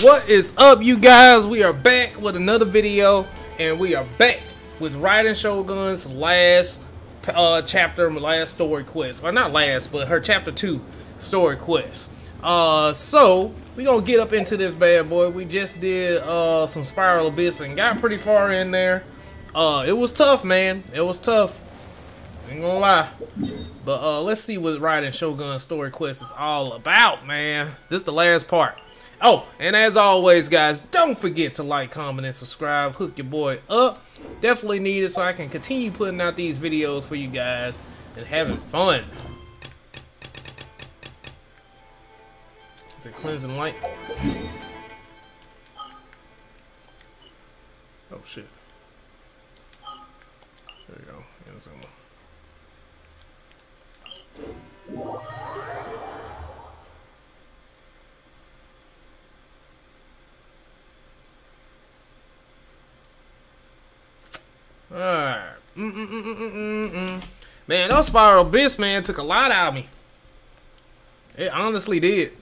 What is up, you guys? We are back with another video, and we are back with Raiden Shogun's last chapter, last story quest, or not last, but her chapter 2 story quest. So we gonna get up into this bad boy. We just did some Spiral Abyss and got pretty far in there. It was tough, man. It was tough. Ain't gonna lie. But let's see what Raiden Shogun's story quest is all about, man. This is the last part. Oh, and as always, guys, don't forget to like, comment, and subscribe. Hook your boy up. Definitely need it so I can continue putting out these videos for you guys and having fun. Is it cleansing light? Oh, shit. There we go. Alright. Man, that Spiral Abyss, man, took a lot out of me. It honestly did.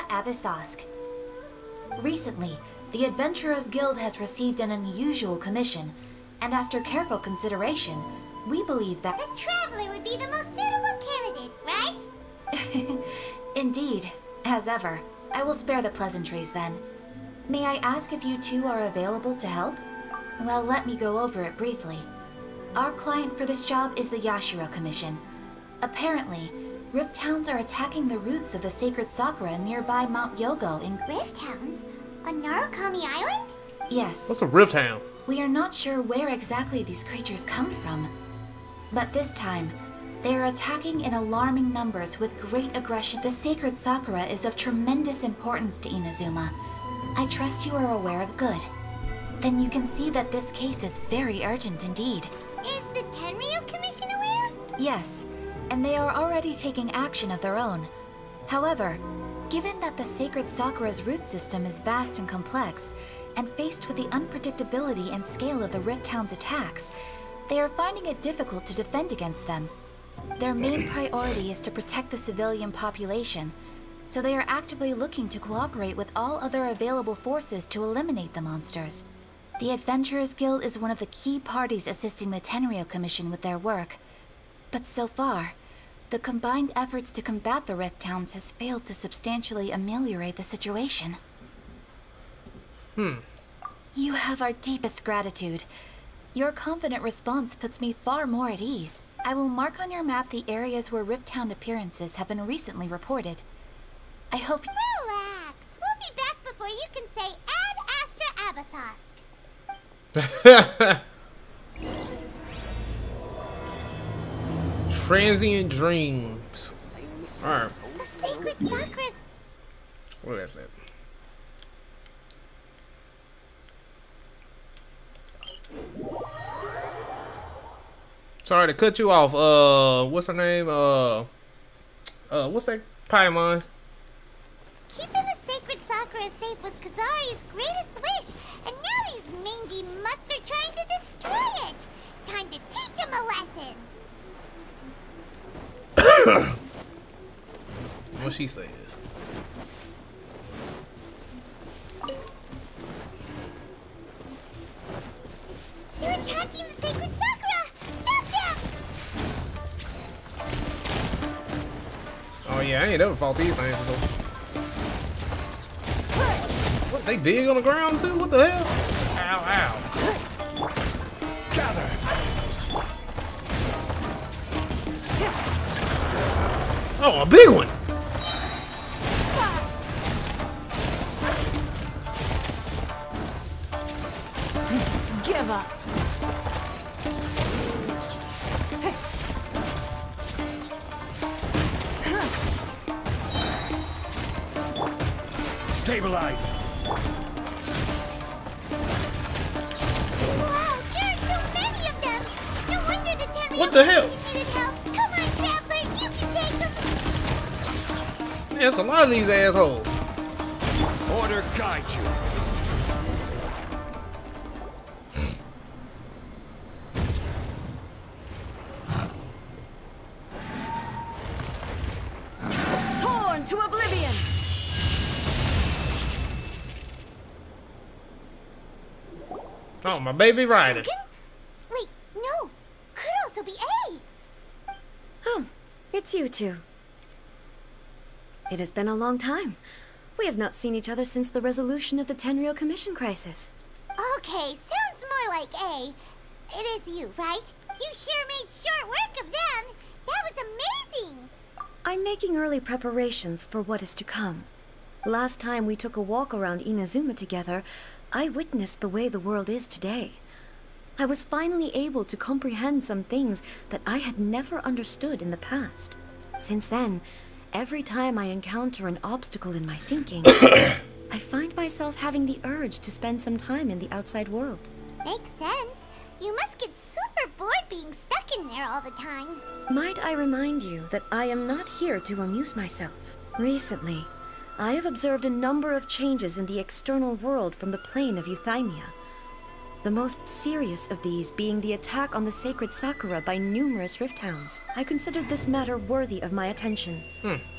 Abyssosk. Recently, the Adventurers Guild has received an unusual commission, and after careful consideration, we believe that the Traveler would be the most suitable candidate, right? Indeed, as ever. I will spare the pleasantries then. May I ask if you two are available to help? Well, let me go over it briefly. Our client for this job is the Yashiro Commission. Apparently, Rift Hounds are attacking the roots of the sacred Sakura nearby Mount Yogo in... Rift Hounds? On Narukami Island? Yes. What's a Rift Hound? We are not sure where exactly these creatures come from. But this time, they are attacking in alarming numbers with great aggression. The sacred Sakura is of tremendous importance to Inazuma. I trust you are aware of good. Then you can see that this case is very urgent indeed. Is the Tenryu Commission aware? Yes. And they are already taking action of their own. However, given that the sacred Sakura's root system is vast and complex, and faced with the unpredictability and scale of the Rift Hound's attacks, they are finding it difficult to defend against them. Their main priority is to protect the civilian population, so they are actively looking to cooperate with all other available forces to eliminate the monsters. The Adventurers Guild is one of the key parties assisting the Tenryu Commission with their work. But so far, the combined efforts to combat the Rift Hounds has failed to substantially ameliorate the situation. You have our deepest gratitude. Your confident response puts me far more at ease. I will mark on your map the areas where Rift Hound appearances have been recently reported. I hope... Relax. We'll be back before you can say Ad Astra Abyssosk. Transient dreams. Alright. The sacred Sakura. What is that? Sorry to cut you off. What's her name? What's that Paimon? Keeping the sacred Sakura safe was Kazari's greatest wish, and now these mangy mutts are trying to destroy it. Time to teach him a lesson. What she says. They're attacking the sacred Sakura! Stop them! Oh yeah, I ain't ever fought these things before. What, they dig on the ground too? What the hell? Ow, ow. Gather. Oh, a big one! Give up. Stabilize. Wow, Jared's What the hell? Needed help. Come on, traveler. You can take them. Man, it's a lot of these assholes. Order guide you. Torn to oblivion. Oh, my baby Raiden. Wait, no. Could also be A. Oh, it's you two. It has been a long time. We have not seen each other since the resolution of the Tenryou Commission crisis. Okay, sounds more like A. It is you, right? You sure made short work of them. That was amazing. I'm making early preparations for what is to come. Last time we took a walk around Inazuma together, I witnessed the way the world is today. I was finally able to comprehend some things that I had never understood in the past. Since then, every time I encounter an obstacle in my thinking, I find myself having the urge to spend some time in the outside world. Makes sense. You must get super bored being stuck in there all the time. Might I remind you that I am not here to amuse myself. Recently, I have observed a number of changes in the external world from the plane of Euthymia. The most serious of these being the attack on the sacred Sakura by numerous rift hounds. I considered this matter worthy of my attention.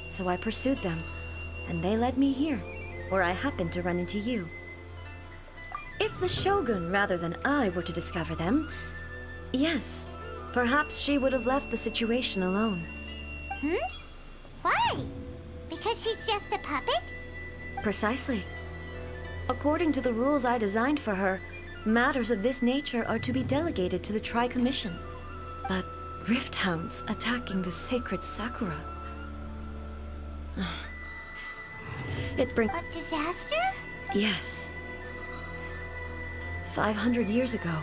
So I pursued them, and they led me here, where I happened to run into you. If the Shogun rather than I were to discover them, yes, perhaps she would have left the situation alone. Why? Because she's just a puppet? Precisely. According to the rules I designed for her, matters of this nature are to be delegated to the Tri-Commission. But rift hounds attacking the sacred Sakura... It brings... A disaster? Yes. 500 years ago,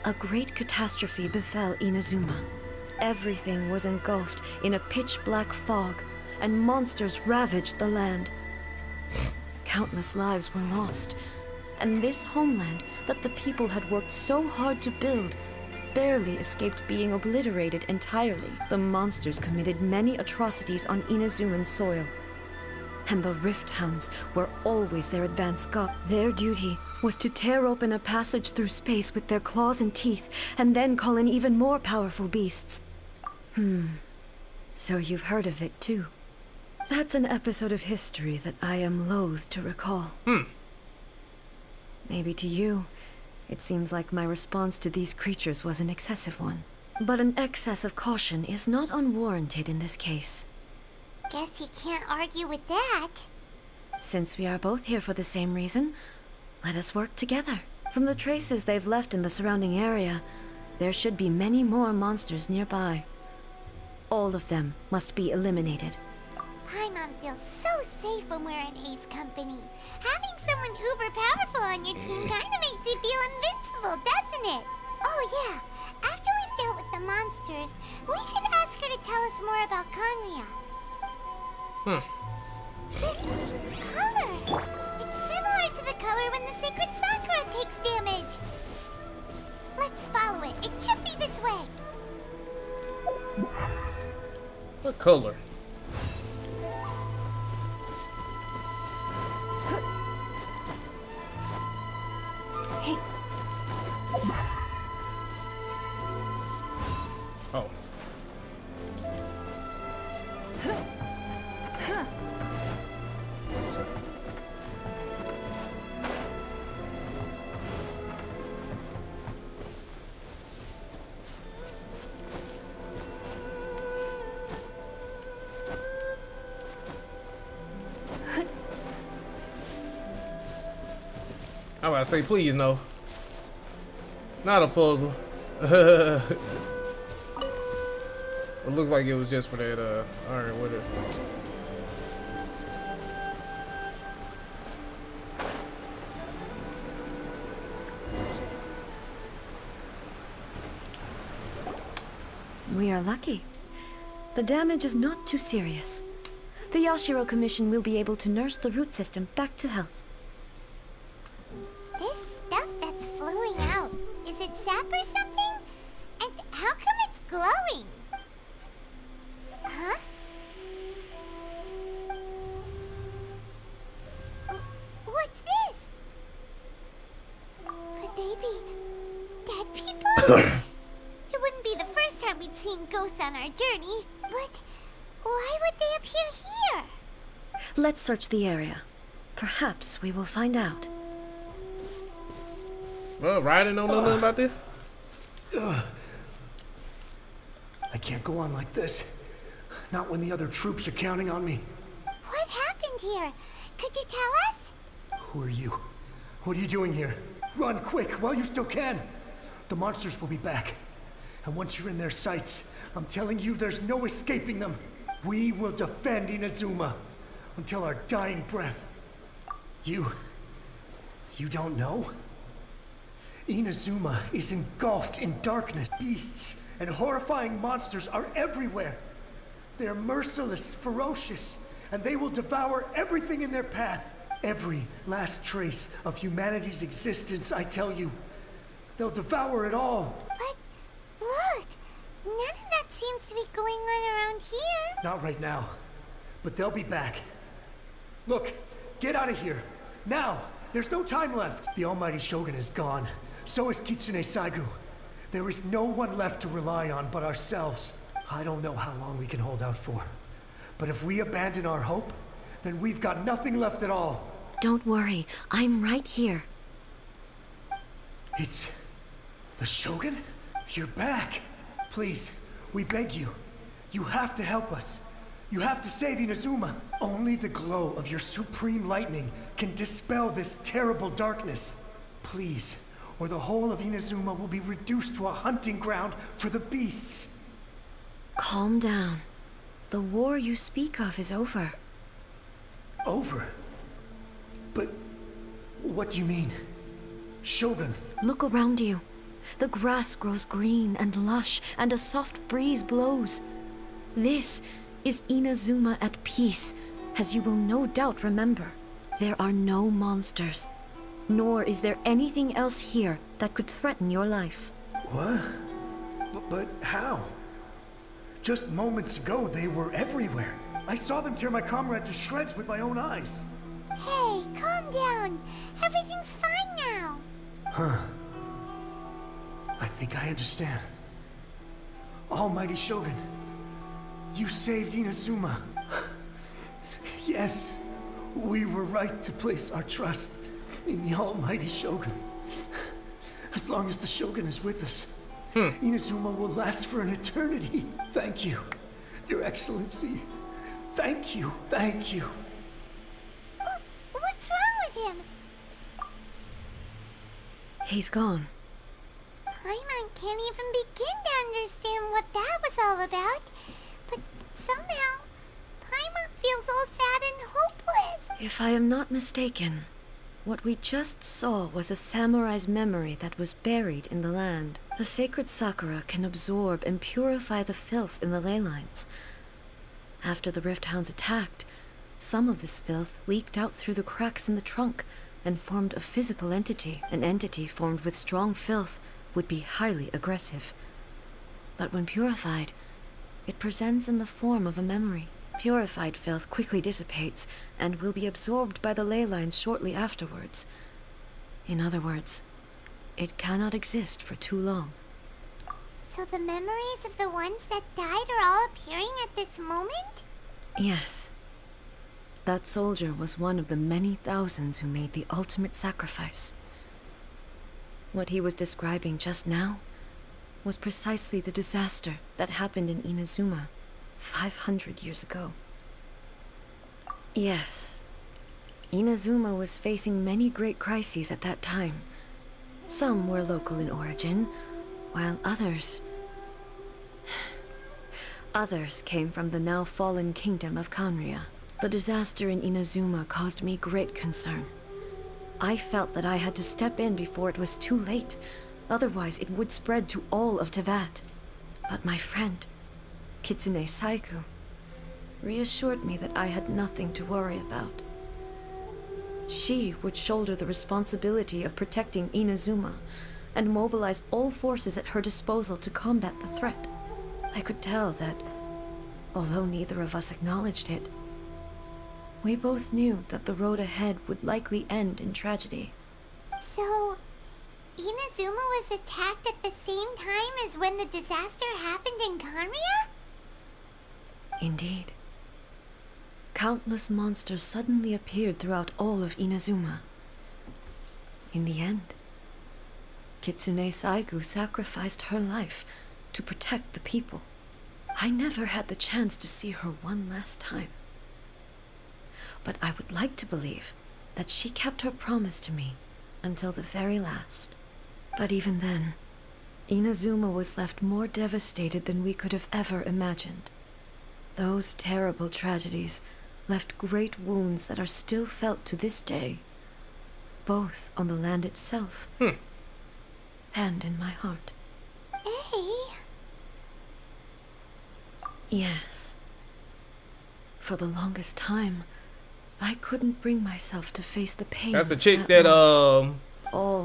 a great catastrophe befell Inazuma. Everything was engulfed in a pitch-black fog, and monsters ravaged the land. Countless lives were lost, and this homeland that the people had worked so hard to build barely escaped being obliterated entirely. The monsters committed many atrocities on Inazuman soil, and the Rift Hounds were always their advance guard. Their duty was to tear open a passage through space with their claws and teeth, and then call in even more powerful beasts. So you've heard of it too. That's an episode of history that I am loath to recall. Maybe to you, it seems like my response to these creatures was an excessive one. But an excess of caution is not unwarranted in this case. Guess you can't argue with that. Since we are both here for the same reason, let us work together. From the traces they've left in the surrounding area, there should be many more monsters nearby. All of them must be eliminated. Paimon feels so safe when we're in Ace Company. Having someone uber powerful on your team kinda makes you feel invincible, doesn't it? Oh yeah, after we've dealt with the monsters, we should ask her to tell us more about Conria. This color! It's similar to the color when the sacred Sakura takes damage. Let's follow it. It should be this way. What color? Oh. I was about to say, please no. Not a puzzle. It looks like it was just for that iron with it. We are lucky. The damage is not too serious. The Yashiro Commission will be able to nurse the root system back to health. This stuff that's flowing out, is it sap or something? And how come it's glowing? It wouldn't be the first time we'd seen ghosts on our journey, but why would they appear here? Let's search the area. Perhaps we will find out. Well, Raiden don't know nothing about this. I can't go on like this. Not when the other troops are counting on me. What happened here? Could you tell us? Who are you? What are you doing here? Run quick while you still can. The monsters will be back. And once you're in their sights, I'm telling you there's no escaping them. We will defend Inazuma until our dying breath. You don't know? Inazuma is engulfed in darkness. Beasts and horrifying monsters are everywhere. They are merciless, ferocious, and they will devour everything in their path. Every last trace of humanity's existence, I tell you. They'll devour it all. But look, none of that seems to be going on around here. Not right now, but they'll be back. Look, get out of here. Now! There's no time left. The almighty Shogun is gone. So is Kitsune Saigu. There is no one left to rely on but ourselves. I don't know how long we can hold out for. But if we abandon our hope, then we've got nothing left at all. Don't worry, I'm right here. It's... the Shogun? You're back. Please, we beg you. You have to help us. You have to save Inazuma. Only the glow of your supreme lightning can dispel this terrible darkness. Please, or the whole of Inazuma will be reduced to a hunting ground for the beasts. Calm down. The war you speak of is over. Over? But what do you mean? Shogun? Look around you. The grass grows green and lush, and a soft breeze blows. This is Inazuma at peace, as you will no doubt remember. There are no monsters, nor is there anything else here that could threaten your life. What? But how? Just moments ago, they were everywhere. I saw them tear my comrade to shreds with my own eyes. Hey, calm down. Everything's fine now. Huh. I think I understand. Almighty Shogun, you saved Inazuma. Yes, we were right to place our trust in the Almighty Shogun. As long as the Shogun is with us, Inazuma will last for an eternity. Thank you, Your Excellency. Thank you, thank you. What's wrong with him? He's gone. Paimon can't even begin to understand what that was all about. But somehow, Paimon feels all sad and hopeless. If I am not mistaken, what we just saw was a samurai's memory that was buried in the land. The sacred Sakura can absorb and purify the filth in the ley lines. After the Rift Hounds attacked, some of this filth leaked out through the cracks in the trunk and formed a physical entity. An entity formed with strong filth would be highly aggressive. But when purified, it presents in the form of a memory. Purified filth quickly dissipates and will be absorbed by the ley lines shortly afterwards. In other words, it cannot exist for too long. So the memories of the ones that died are all appearing at this moment? Yes. That soldier was one of the many thousands who made the ultimate sacrifice. What he was describing just now was precisely the disaster that happened in Inazuma 500 years ago. Yes, Inazuma was facing many great crises at that time. Some were local in origin, while others came from the now fallen kingdom of Kanria. The disaster in Inazuma caused me great concern. I felt that I had to step in before it was too late, otherwise it would spread to all of Teyvat. But my friend, Kitsune Saigu, reassured me that I had nothing to worry about. She would shoulder the responsibility of protecting Inazuma and mobilize all forces at her disposal to combat the threat. I could tell that, although neither of us acknowledged it, we both knew that the road ahead would likely end in tragedy. So, Inazuma was attacked at the same time as when the disaster happened in Conria? Indeed. Countless monsters suddenly appeared throughout all of Inazuma. In the end, Kitsune Saigu sacrificed her life to protect the people. I never had the chance to see her one last time. But I would like to believe that she kept her promise to me until the very last. But even then, Inazuma was left more devastated than we could have ever imagined. Those terrible tragedies left great wounds that are still felt to this day, both on the land itself and in my heart. Hey. Yes. For the longest time, I couldn't bring myself to face the pain. That's the chick that all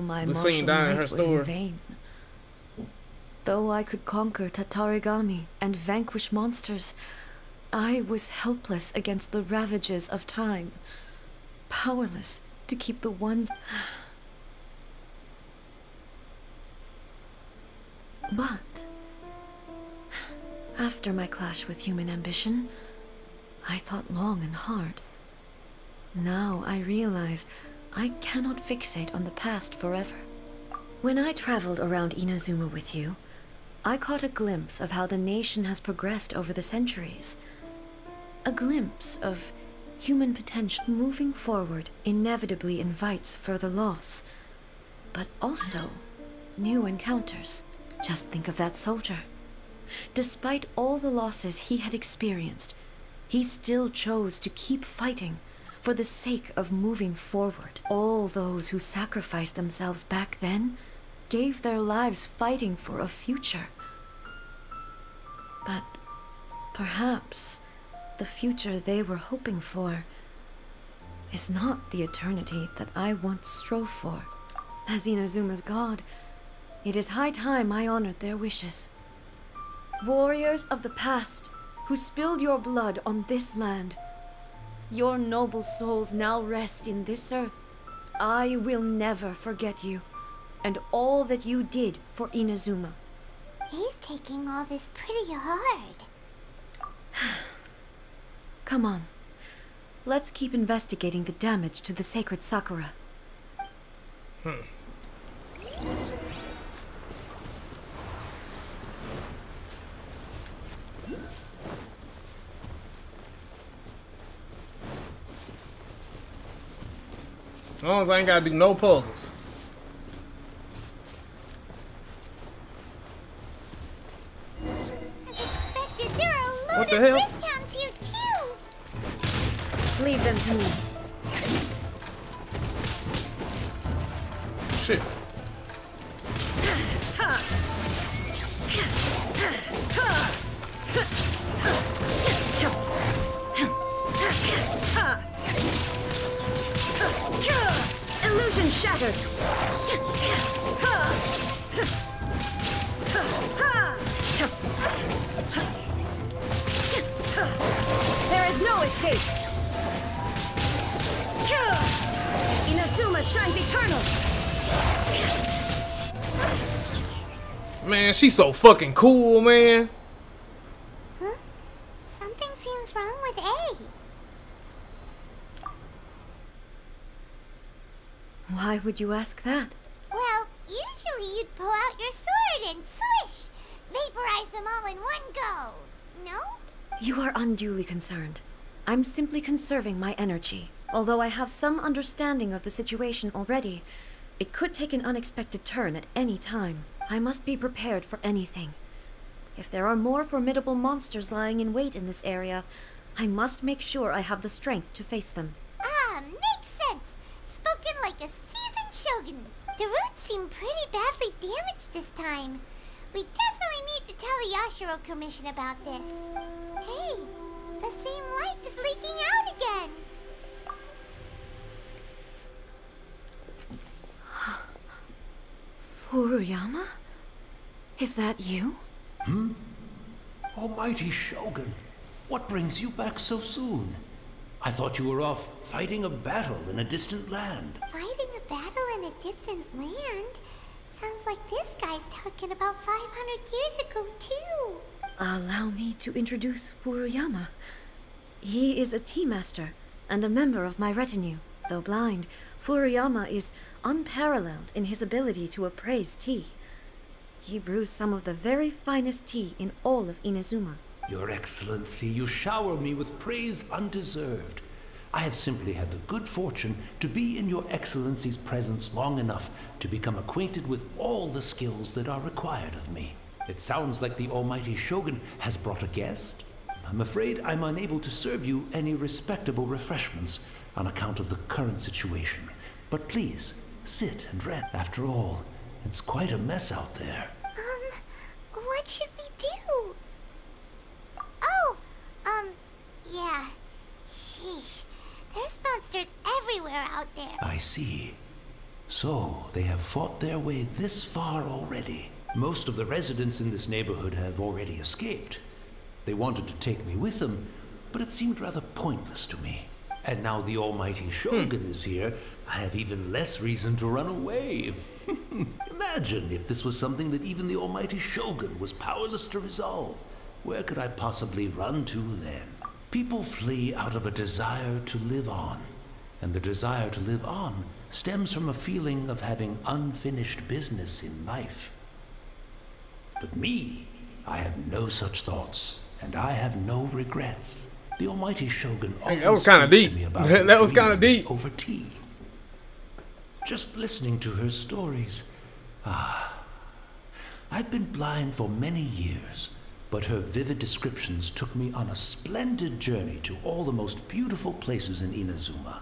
my was martial seen down in her might was store. in vain. Though I could conquer Tatarigami and vanquish monsters, I was helpless against the ravages of time, powerless to keep the ones. But after my clash with human ambition, I thought long and hard. Now I realize I cannot fixate on the past forever. When I traveled around Inazuma with you, I caught a glimpse of how the nation has progressed over the centuries. A glimpse of human potential. Moving forward inevitably invites further loss, but also new encounters. Just think of that soldier. Despite all the losses he had experienced, he still chose to keep fighting for the sake of moving forward. All those who sacrificed themselves back then gave their lives fighting for a future. But perhaps the future they were hoping for is not the eternity that I once strove for. As Inazuma's god, it is high time I honored their wishes. Warriors of the past who spilled your blood on this land, your noble souls now rest in this earth. I will never forget you and all that you did for Inazuma. He's taking all this pretty hard. Come on. Let's keep investigating the damage to the sacred Sakura. As long as I ain't gotta do no puzzles. As expected, there are a load What the of hell? Rift Hounds here too. Leave them to me. Shit. Illusion shattered. There is no escape. Inazuma shines eternal. Man, she's so fucking cool, man. Huh? Something seems wrong with A. Why would you ask that? Well, usually you'd pull out your sword and swish! Vaporize them all in one go! No? You are unduly concerned. I'm simply conserving my energy. Although I have some understanding of the situation already, it could take an unexpected turn at any time. I must be prepared for anything. If there are more formidable monsters lying in wait in this area, I must make sure I have the strength to face them. Ah, makes sense! Spoken like a seasoned shogun. The roots seem pretty badly damaged this time. We definitely need to tell the Yashiro Commission about this. Hey, the same light is leaking out again. Furuyama? Is that you? Almighty Shogun, what brings you back so soon? I thought you were off fighting a battle in a distant land. Fighting a battle in a distant land? Sounds like this guy's talking about 500 years ago, too. Allow me to introduce Furuyama. He is a tea master and a member of my retinue. Though blind, Furuyama is unparalleled in his ability to appraise tea. He brews some of the very finest tea in all of Inazuma. Your Excellency, you shower me with praise undeserved. I have simply had the good fortune to be in Your Excellency's presence long enough to become acquainted with all the skills that are required of me. It sounds like the Almighty Shogun has brought a guest. I'm afraid I'm unable to serve you any respectable refreshments on account of the current situation. But please, sit and rest. After all, it's quite a mess out there. What should we do? Yeah. Sheesh. There's monsters everywhere out there. I see. So, they have fought their way this far already. Most of the residents in this neighborhood have already escaped. They wanted to take me with them, but it seemed rather pointless to me. And now the Almighty Shogun is here, I have even less reason to run away. Imagine if this was something that even the Almighty Shogun was powerless to resolve. Where could I possibly run to then? People flee out of a desire to live on, and the desire to live on stems from a feeling of having unfinished business in life. But me, I have no such thoughts, and I have no regrets. The Almighty Shogun often that was kind of deep. speaks to me about That was kind of dreams deep. over tea. Just listening to her stories. I've been blind for many years, but her vivid descriptions took me on a splendid journey to all the most beautiful places in Inazuma.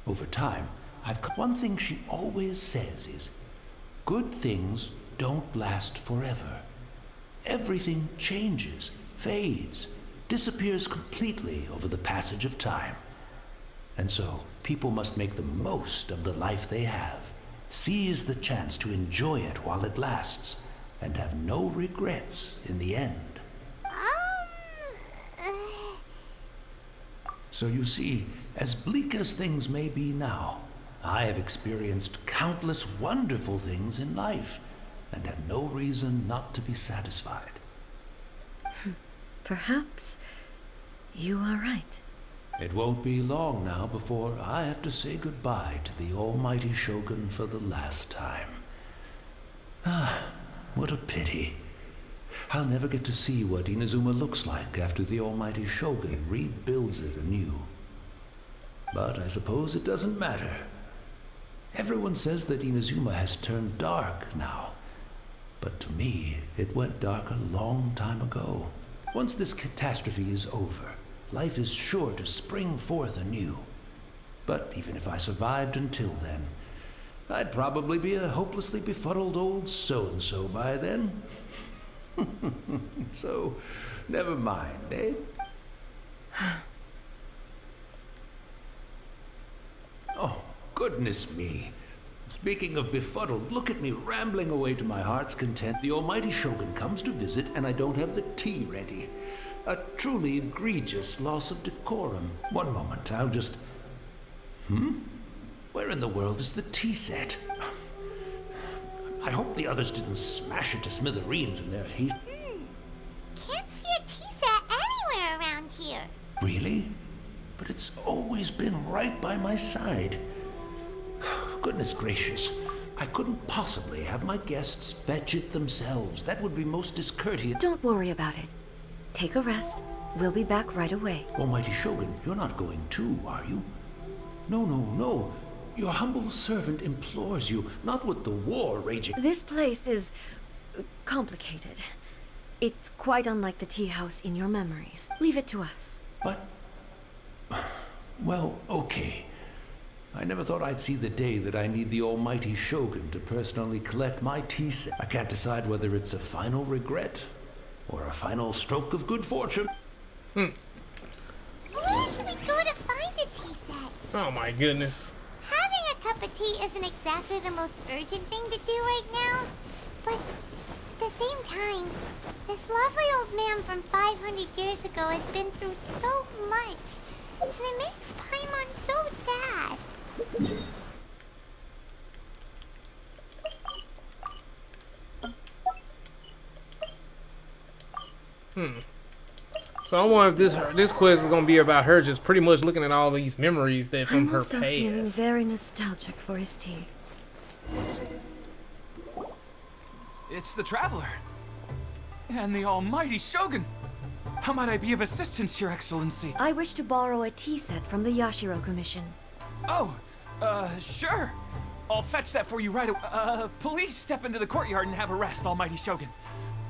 Over time, one thing she always says is, good things don't last forever. Everything changes, fades, disappears completely over the passage of time. And so, people must make the most of the life they have, seize the chance to enjoy it while it lasts, and have no regrets in the end. So you see, as bleak as things may be now, I have experienced countless wonderful things in life, and have no reason not to be satisfied. Perhaps you are right. It won't be long now before I have to say goodbye to the Almighty Shogun for the last time. What a pity. I'll never get to see what Inazuma looks like after the Almighty Shogun rebuilds it anew. But I suppose it doesn't matter. Everyone says that Inazuma has turned dark now. But to me, it went dark a long time ago. Once this catastrophe is over, life is sure to spring forth anew. But even if I survived until then, I'd probably be a hopelessly befuddled old so-and-so by then. So, never mind, eh? Oh, goodness me. Speaking of befuddled, look at me rambling away to my heart's content. The Almighty Shogun comes to visit and I don't have the tea ready. A truly egregious loss of decorum. One moment, I'll just... Where in the world is the tea set? I hope the others didn't smash it to smithereens in their haste. Can't see a tea set anywhere around here. Really? But it's always been right by my side. Goodness gracious. I couldn't possibly have my guests fetch it themselves. That would be most discourteous. Don't worry about it. Take a rest. We'll be back right away. Almighty Shogun, you're not going too, are you? No, no, no. Your humble servant implores you, not with the war raging. This place is complicated. It's quite unlike the tea house in your memories. Leave it to us. But... well, okay. I never thought I'd see the day that I need the Almighty Shogun to personally collect my tea set. I can't decide whether it's a final regret or a final stroke of good fortune. Where should we go to find a tea set? Oh my goodness. Having a cup of tea isn't exactly the most urgent thing to do right now. But at the same time, this lovely old man from 500 years ago has been through so much. And it makes Paimon so sad. So I wonder if this quest is gonna be about her just pretty much looking at all these memories that from I'm her also feeling past. very nostalgic for his tea. It's the Traveler. And the almighty Shogun. How might I be of assistance, Your Excellency? I wish to borrow a tea set from the Yashiro Commission. Oh, sure. I'll fetch that for you right away. Please step into the courtyard and have a rest, almighty Shogun.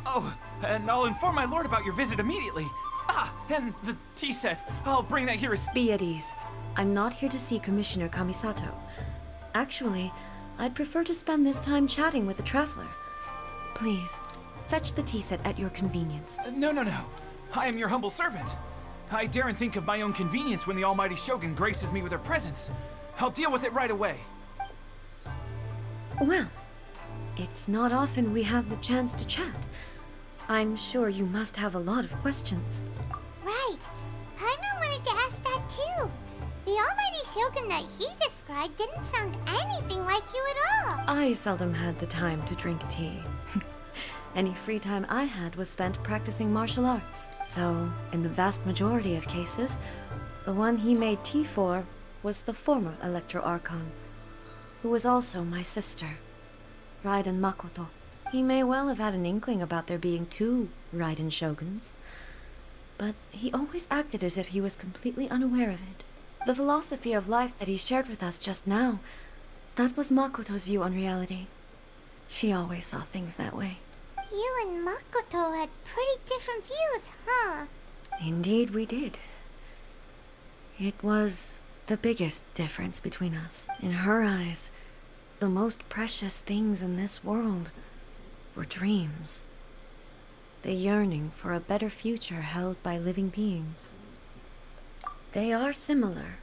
Oh, and I'll inform my lord about your visit immediately. Ah, and the tea set. I'll bring that here as... Be at ease. I'm not here to see Commissioner Kamisato. Actually, I'd prefer to spend this time chatting with the Traveler. Please, fetch the tea set at your convenience. No. I am your humble servant. I daren't think of my own convenience when the almighty Shogun graces me with her presence. I'll deal with it right away. Well, it's not often we have the chance to chat. I'm sure you must have a lot of questions. Right. Paimon wanted to ask that too. The almighty Shogun that he described didn't sound anything like you at all. I seldom had the time to drink tea. Any free time I had was spent practicing martial arts. So, in the vast majority of cases, the one he made tea for was the former Electro Archon, who was also my sister, Raiden Makoto. He may well have had an inkling about there being two Raiden Shoguns, but he always acted as if he was completely unaware of it. The philosophy of life that he shared with us just now, that was Makoto's view on reality. She always saw things that way. You and Makoto had pretty different views, huh? Indeed we did. It was the biggest difference between us. In her eyes, the most precious things in this world were dreams. The yearning for a better future held by living beings. They are similar,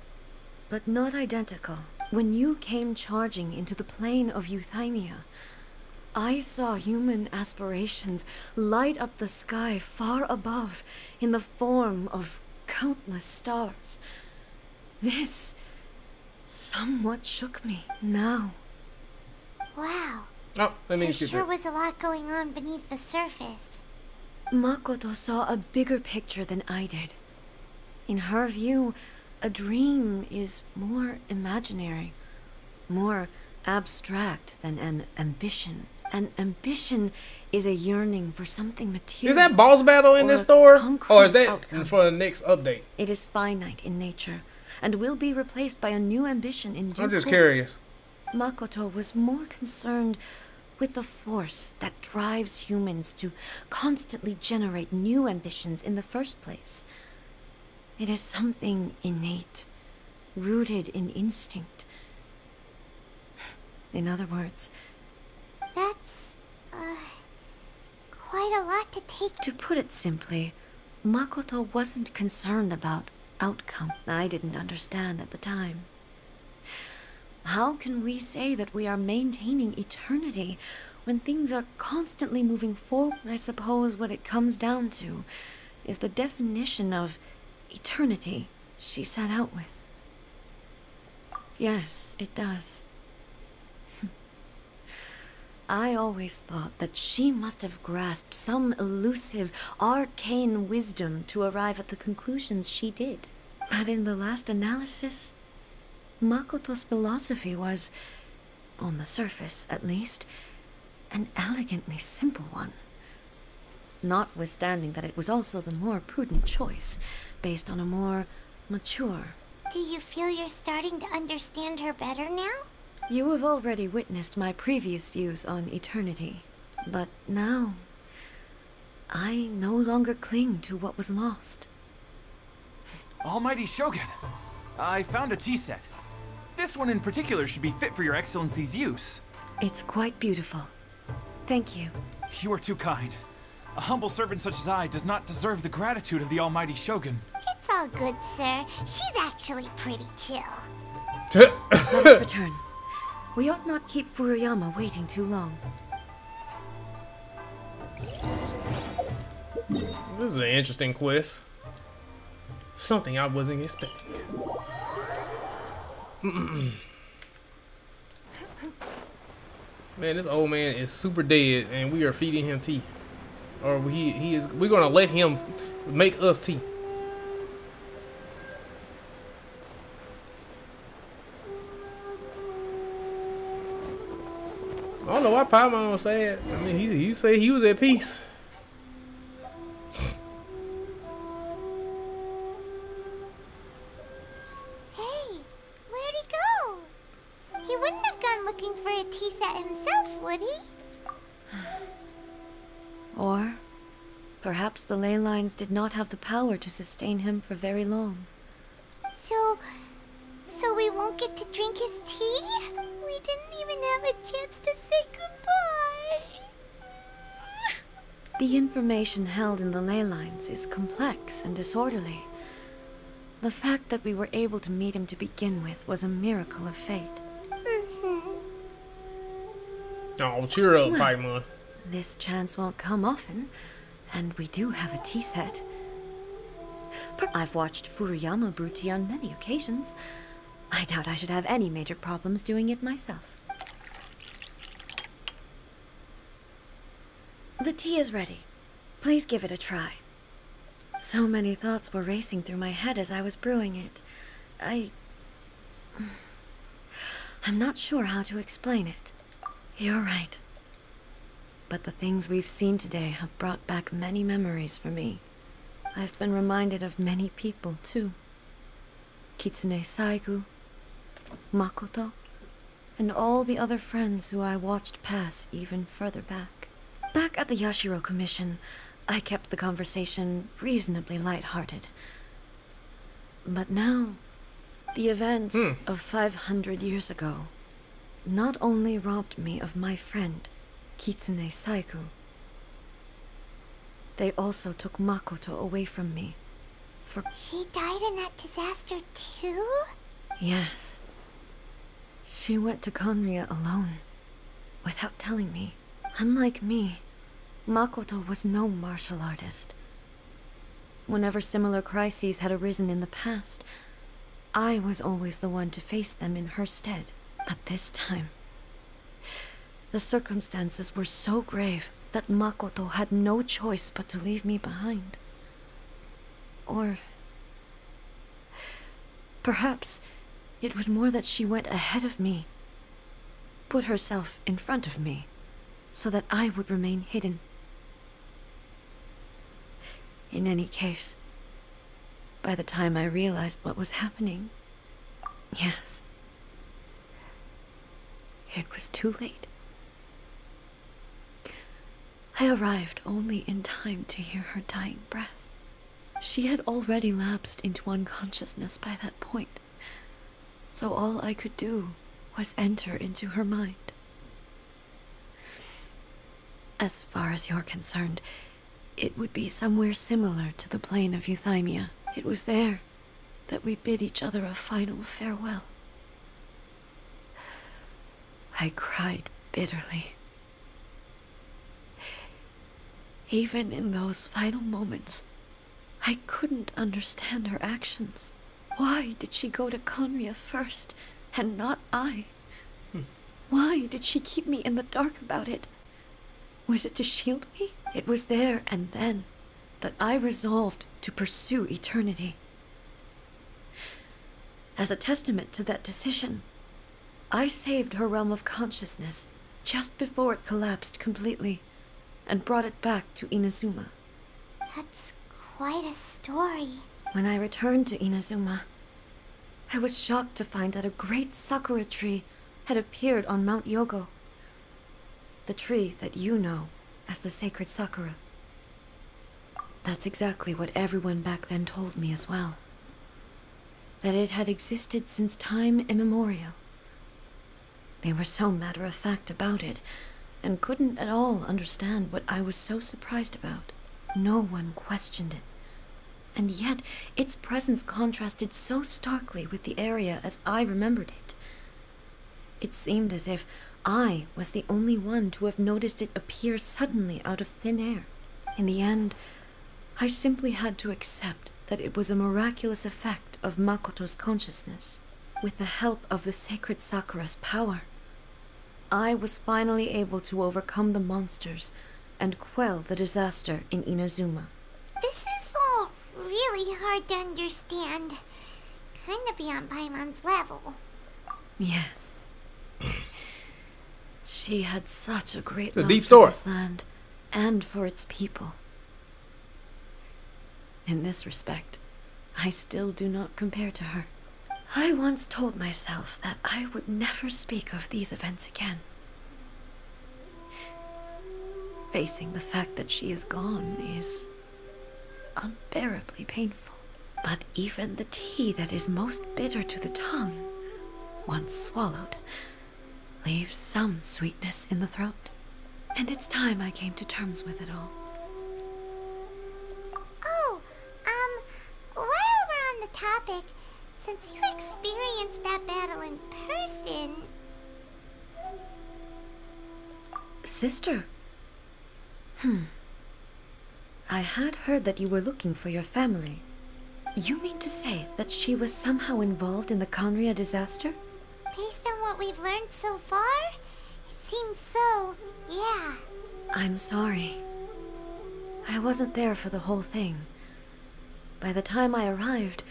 but not identical. When you came charging into the plane of Euthymia, I saw human aspirations light up the sky far above in the form of countless stars. This somewhat shook me now. Wow. Oh, let me There get sure that. was a lot going on beneath the surface. Makoto saw a bigger picture than I did. In her view, a dream is more imaginary, more abstract than an ambition. An ambition is a yearning for something material. Is that boss battle in or this a store? concrete Or is that outcome. for the next update? It is finite in nature, and will be replaced by a new ambition in due I'm just course. curious. Makoto was more concerned with the force that drives humans to constantly generate new ambitions in the first place. It is something innate, rooted in instinct. In other words, That's, quite a lot to take. to put it simply, Makoto wasn't concerned about outcome. I didn't understand at the time. How can we say that we are maintaining eternity when things are constantly moving forward? I suppose what it comes down to is the definition of eternity she set out with. Yes, it does. I always thought that she must have grasped some elusive, arcane wisdom to arrive at the conclusions she did. But in the last analysis, Makoto's philosophy was, on the surface at least, an elegantly simple one. Notwithstanding that it was also the more prudent choice, based on a more mature. Do you feel you're starting to understand her better now? You have already witnessed my previous views on eternity, but now I no longer cling to what was lost. Almighty Shogun, I found a tea set. This one in particular should be fit for your Excellency's use. It's quite beautiful. Thank you. You are too kind. A humble servant such as I does not deserve the gratitude of the almighty Shogun. It's all good, sir. She's actually pretty chill. Let us return. We ought not keep Furuyama waiting too long. This is an interesting quest. Something I wasn't expecting. Man, this old man is super dead, and we are feeding him tea. or he is. We're gonna let him make us tea. I don't know why Paimon said. I mean, he said he was at peace. Hey, where'd he go? He wouldn't have gone looking for a tea set himself, would he? Or perhaps the ley lines did not have the power to sustain him for very long. So we won't get to drink his tea? We didn't even have a chance to say goodbye. The information held in the ley lines is complex and disorderly. The fact that we were able to meet him to begin with was a miracle of fate. Oh, cheer up, Paimon. This chance won't come often, and we do have a tea set. I've watched Furuyama brew tea on many occasions. I doubt I should have any major problems doing it myself. The tea is ready. Please give it a try. So many thoughts were racing through my head as I was brewing it. I'm not sure how to explain it. You're right. But the things we've seen today have brought back many memories for me. I've been reminded of many people, too. Kitsune Saigu, Makoto, and all the other friends who I watched pass even further back. Back at the Yashiro Commission, I kept the conversation reasonably lighthearted. But now, the events of 500 years ago not only robbed me of my friend, Kitsune Saigu, they also took Makoto away from me. She died in that disaster too? Yes. She went to Conria alone, without telling me. Unlike me, Makoto was no martial artist. Whenever similar crises had arisen in the past, I was always the one to face them in her stead. But this time, the circumstances were so grave that Makoto had no choice but to leave me behind. Or perhaps it was more that she went ahead of me, put herself in front of me, so that I would remain hidden. In any case, by the time I realized what was happening, yes, it was too late. I arrived only in time to hear her dying breath. She had already lapsed into unconsciousness by that point, so all I could do was enter into her mind. As far as you're concerned, it would be somewhere similar to the plane of Euthymia. It was there that we bid each other a final farewell. I cried bitterly. Even in those final moments, I couldn't understand her actions. Why did she go to Conria first, and not I? Why did she keep me in the dark about it? Was it to shield me? It was there and then that I resolved to pursue eternity. As a testament to that decision, I saved her realm of consciousness just before it collapsed completely, and brought it back to Inazuma. That's quite a story. When I returned to Inazuma, I was shocked to find that a great sakura tree had appeared on Mount Yogo. The tree that you know as the sacred sakura. That's exactly what everyone back then told me as well. That it had existed since time immemorial. They were so matter-of-fact about it, and couldn't at all understand what I was so surprised about. No one questioned it. And yet, its presence contrasted so starkly with the area as I remembered it. It seemed as if I was the only one to have noticed it appear suddenly out of thin air. In the end, I simply had to accept that it was a miraculous effect of Makoto's consciousness. With the help of the sacred Sakura's power, I was finally able to overcome the monsters and quell the disaster in Inazuma. This is all really hard to understand. Kinda beyond Paimon's level. Yes. She had such a great It's a love deep for story. this land and for its people. In this respect, I still do not compare to her. I once told myself that I would never speak of these events again. Facing the fact that she is gone is unbearably painful. But even the tea that is most bitter to the tongue, once swallowed, leaves some sweetness in the throat. And it's time I came to terms with it all. Oh, while we're on the topic, since you experienced that battle in person... Sister? I had heard that you were looking for your family. You mean to say that she was somehow involved in the Conria disaster? Based on what we've learned so far, it seems so, yeah. I'm sorry. I wasn't there for the whole thing. By the time I arrived,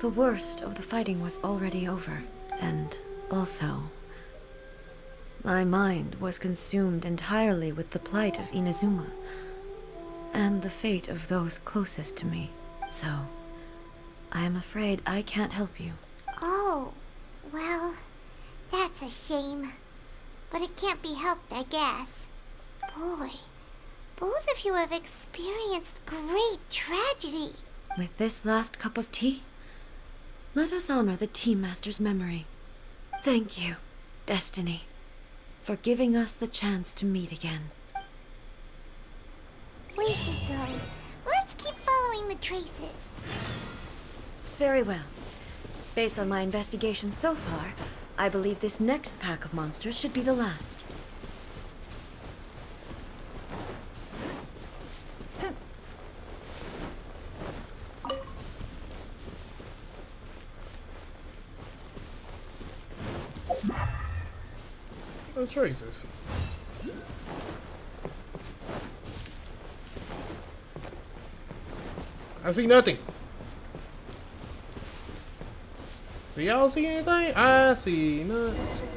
the worst of the fighting was already over. And also, my mind was consumed entirely with the plight of Inazuma and the fate of those closest to me. So, I am afraid I can't help you. Oh, well, that's a shame. But it can't be helped, I guess. Boy, both of you have experienced great tragedy. With this last cup of tea, let us honor the Tea Master's memory. Thank you, Destiny, for giving us the chance to meet again. We should go. Let's keep following the traces. Very well. Based on my investigation so far, I believe this next pack of monsters should be the last. The traces. I see nothing. Do y'all see anything? I see nothing.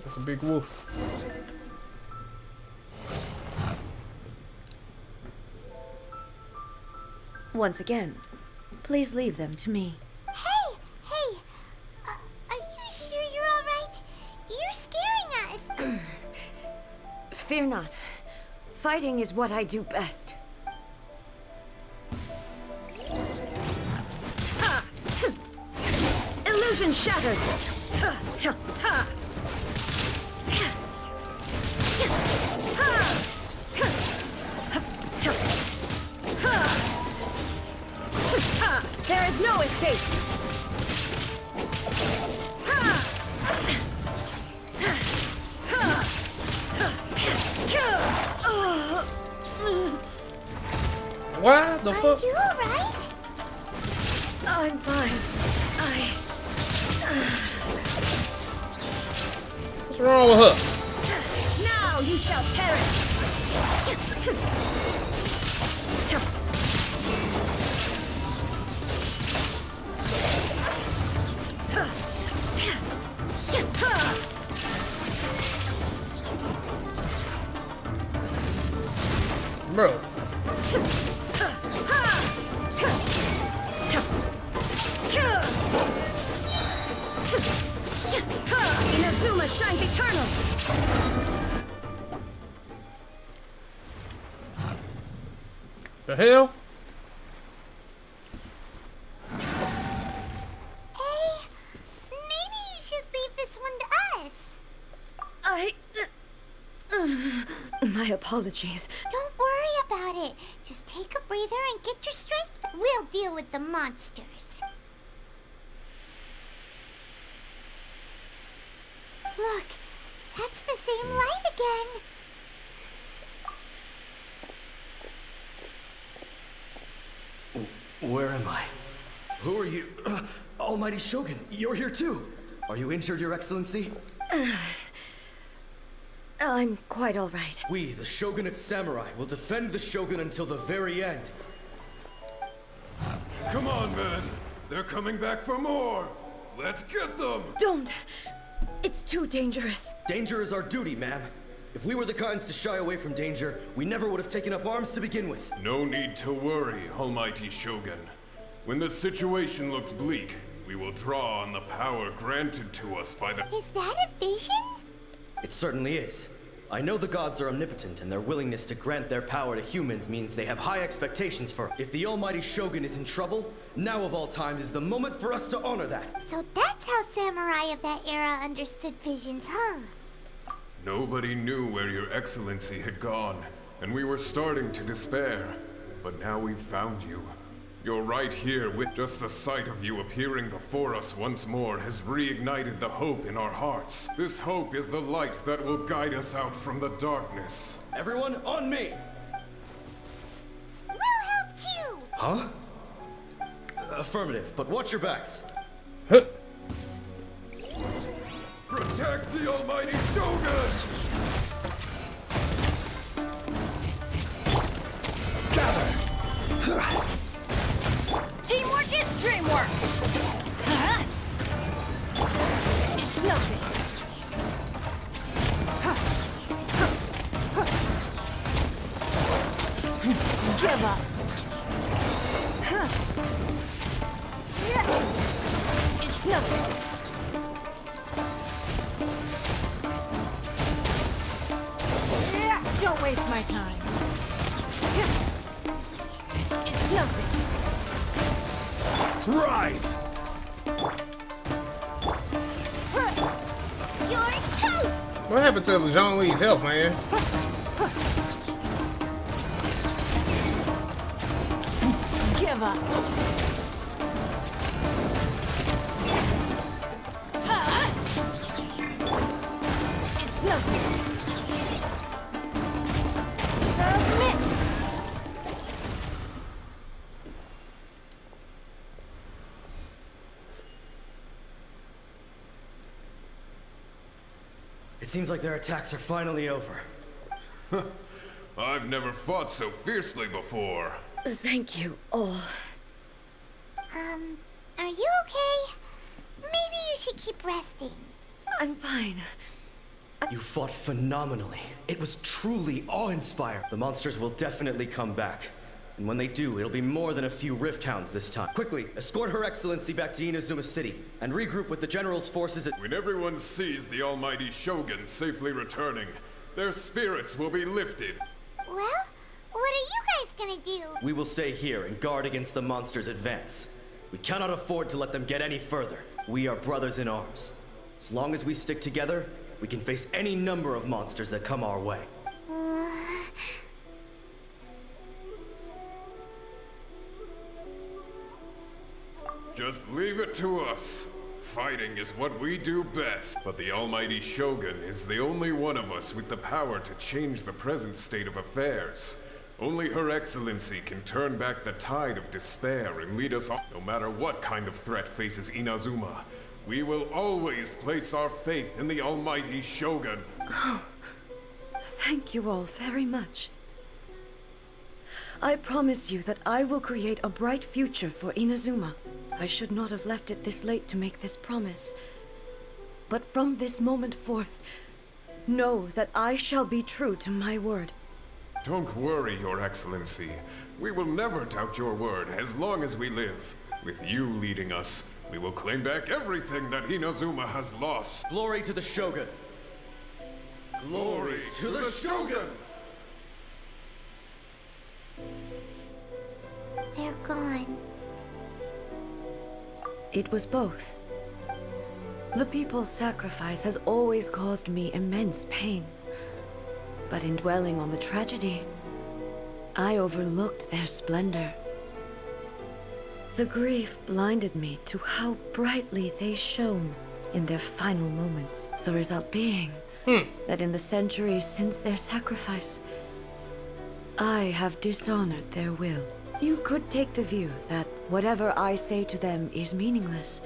That's a big wolf. Once again, please leave them to me. Hey! Are you sure you're alright? You're scaring us! Fear not. Fighting is what I do best. Ha! Illusion shattered! Ha! Ha! There is no escape! What the Are fuck? you alright? I'm fine. What's wrong with her? Now you shall perish! Bro. Inazuma shines eternal! The hell? My apologies. Don't worry about it. Just take a breather and get your strength. We'll deal with the monsters. Look, that's the same light again. Where am I? Who are you? Almighty Shogun, you're here too. Are you injured, Your Excellency? I'm quite all right. We, the Shogunate Samurai, will defend the Shogun until the very end. Come on, men. They're coming back for more. Let's get them. Don't! It's too dangerous. Danger is our duty, ma'am. If we were the kinds to shy away from danger, we never would have taken up arms to begin with. No need to worry, Almighty Shogun. When the situation looks bleak, we will draw on the power granted to us by the... Is that a vision? It certainly is. I know the gods are omnipotent, and their willingness to grant their power to humans means they have high expectations for us. If the Almighty Shogun is in trouble, now of all times is the moment for us to honor that. So that's how samurai of that era understood visions, huh? Nobody knew where Your Excellency had gone, and we were starting to despair. But now we've found you. You're right here with just the sight of you appearing before us once more has reignited the hope in our hearts. This hope is the light that will guide us out from the darkness. Everyone, on me! We'll help too! Huh? Affirmative, but watch your backs. Huh. Protect the Almighty Shogun! Teamwork is dreamwork! Huh? It's nothing. Give up. It's nothing. Don't waste my time. It's nothing. Rise! You're toast! What happened to Jean Lee's health, man? Give up. It's nothing. Submit. It seems like their attacks are finally over. I've never fought so fiercely before. Thank you all. Are you okay? Maybe you should keep resting. I'm fine. You fought phenomenally. It was truly awe-inspiring. The monsters will definitely come back. And when they do, it'll be more than a few Rift Hounds this time. Quickly, escort Her Excellency back to Inazuma City, and regroup with the General's forces at— When everyone sees the Almighty Shogun safely returning, their spirits will be lifted. Well, what are you guys gonna do? We will stay here and guard against the monsters' advance. We cannot afford to let them get any further. We are brothers in arms. As long as we stick together, we can face any number of monsters that come our way. Just leave it to us. Fighting is what we do best. But the Almighty Shogun is the only one of us with the power to change the present state of affairs. Only Her Excellency can turn back the tide of despair and lead us on. No matter what kind of threat faces Inazuma, we will always place our faith in the Almighty Shogun. Oh, thank you all very much. I promise you that I will create a bright future for Inazuma. I should not have left it this late to make this promise. But from this moment forth, know that I shall be true to my word. Don't worry, Your Excellency. We will never doubt your word as long as we live. With you leading us, we will claim back everything that Inazuma has lost. Glory to the Shogun! Glory to the Shogun! They're gone. It was both. The people's sacrifice has always caused me immense pain. But in dwelling on the tragedy, I overlooked their splendor. The grief blinded me to how brightly they shone in their final moments. The result being that in the centuries since their sacrifice, I have dishonored their will. You could take the view that whatever I say to them is meaningless,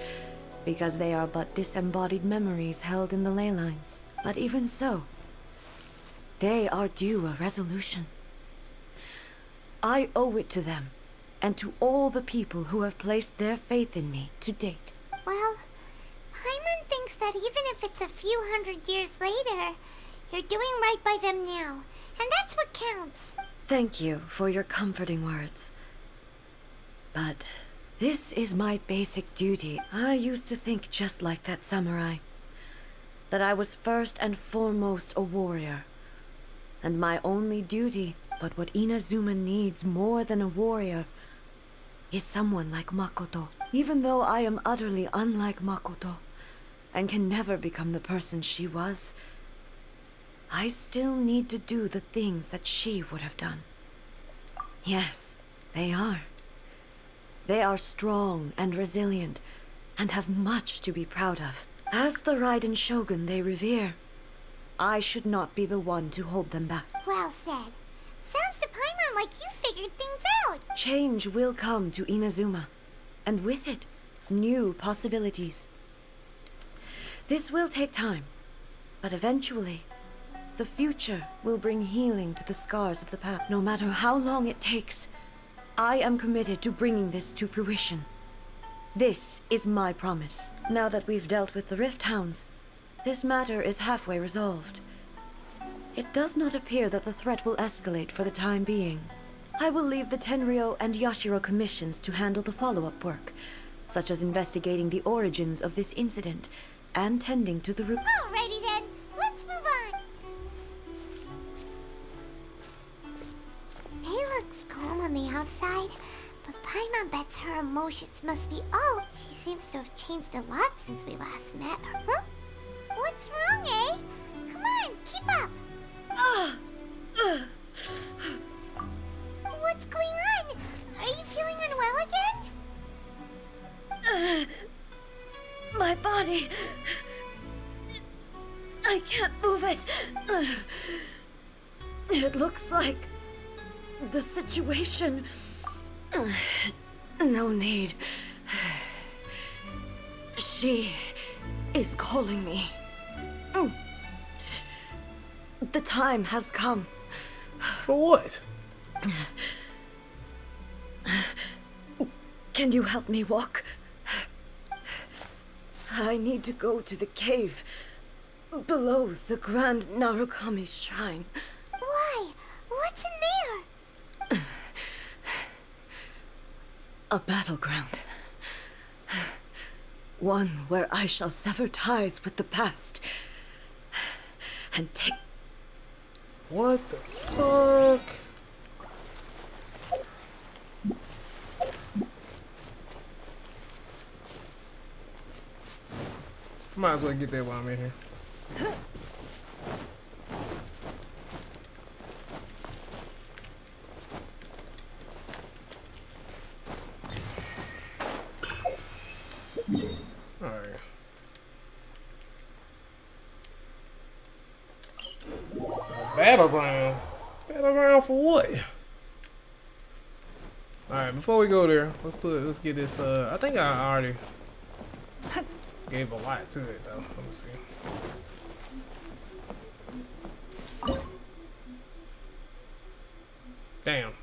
because they are but disembodied memories held in the ley lines. But even so, they are due a resolution. I owe it to them, and to all the people who have placed their faith in me to date. Well, Paimon thinks that even if it's a few hundred years later, you're doing right by them now, and that's what counts. Thank you for your comforting words. But this is my basic duty. I used to think just like that samurai, that I was first and foremost a warrior, and my only duty, but what Inazuma needs more than a warrior, is someone like Makoto. Even though I am utterly unlike Makoto, and can never become the person she was, I still need to do the things that she would have done. Yes, they are. They are strong and resilient, and have much to be proud of. As the Raiden Shogun they revere, I should not be the one to hold them back. Well said. Sounds to Paimon like you figured things out. Change will come to Inazuma, and with it, new possibilities. This will take time, but eventually, the future will bring healing to the scars of the past. No matter how long it takes, I am committed to bringing this to fruition. This is my promise. Now that we've dealt with the Rift Hounds, this matter is halfway resolved. It does not appear that the threat will escalate for the time being. I will leave the Tenryo and Yashiro commissions to handle the follow-up work, such as investigating the origins of this incident and tending to the root. Alrighty then, let's move on. They looks calm on the outside, but Paimon bets her emotions must be all. She seems to have changed a lot since we last met her. Huh? What's wrong, eh? Come on, keep up. What's going on? Are you feeling unwell again? My body... I can't move it. It looks like the situation... No need. She is calling me. The time has come. For what? Can you help me walk? I need to go to the cave below the Grand Narukami Shrine. Why? What's in there? A battleground. One where I shall sever ties with the past and take... What the fuck? Might as well get that while I'm in here. Alright. Battleground? Battleground for what? Alright, before we go there, let's get this, I think I already gave a lot to it though. Let me see. Damn,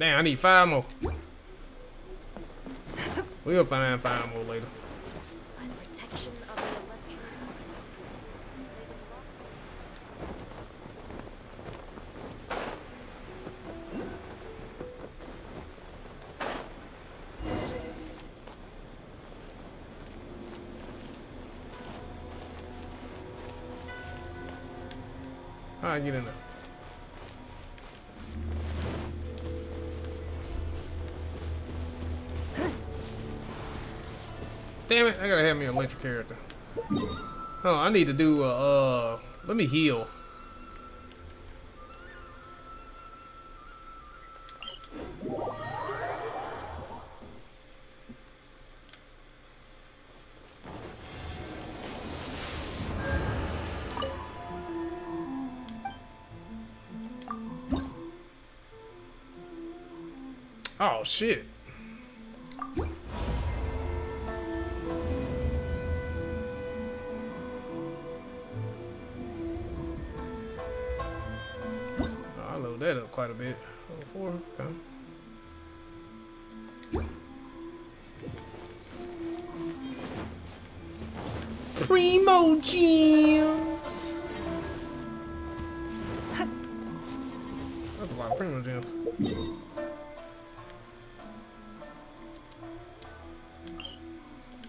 I need 5 more. We'll find 5 more later. By the protection of the electro... Alright, get in there. Damn it, I gotta have me a electric character. Oh, I need to do let me heal. Oh shit. I load that up quite a bit. Level 4, okay. Primo gems. That's a lot of primo gems.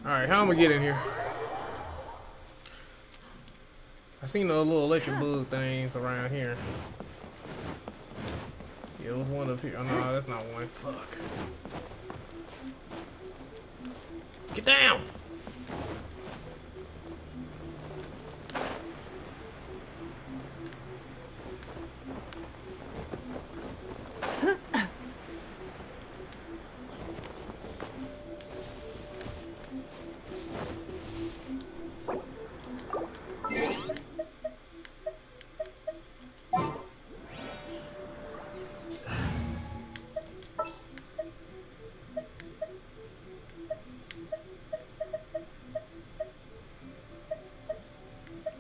Alright, how am I gonna get in here? I seen the little electric bug things around here. Yeah, it was one up here. Oh no, that's not one. Fuck. Get down!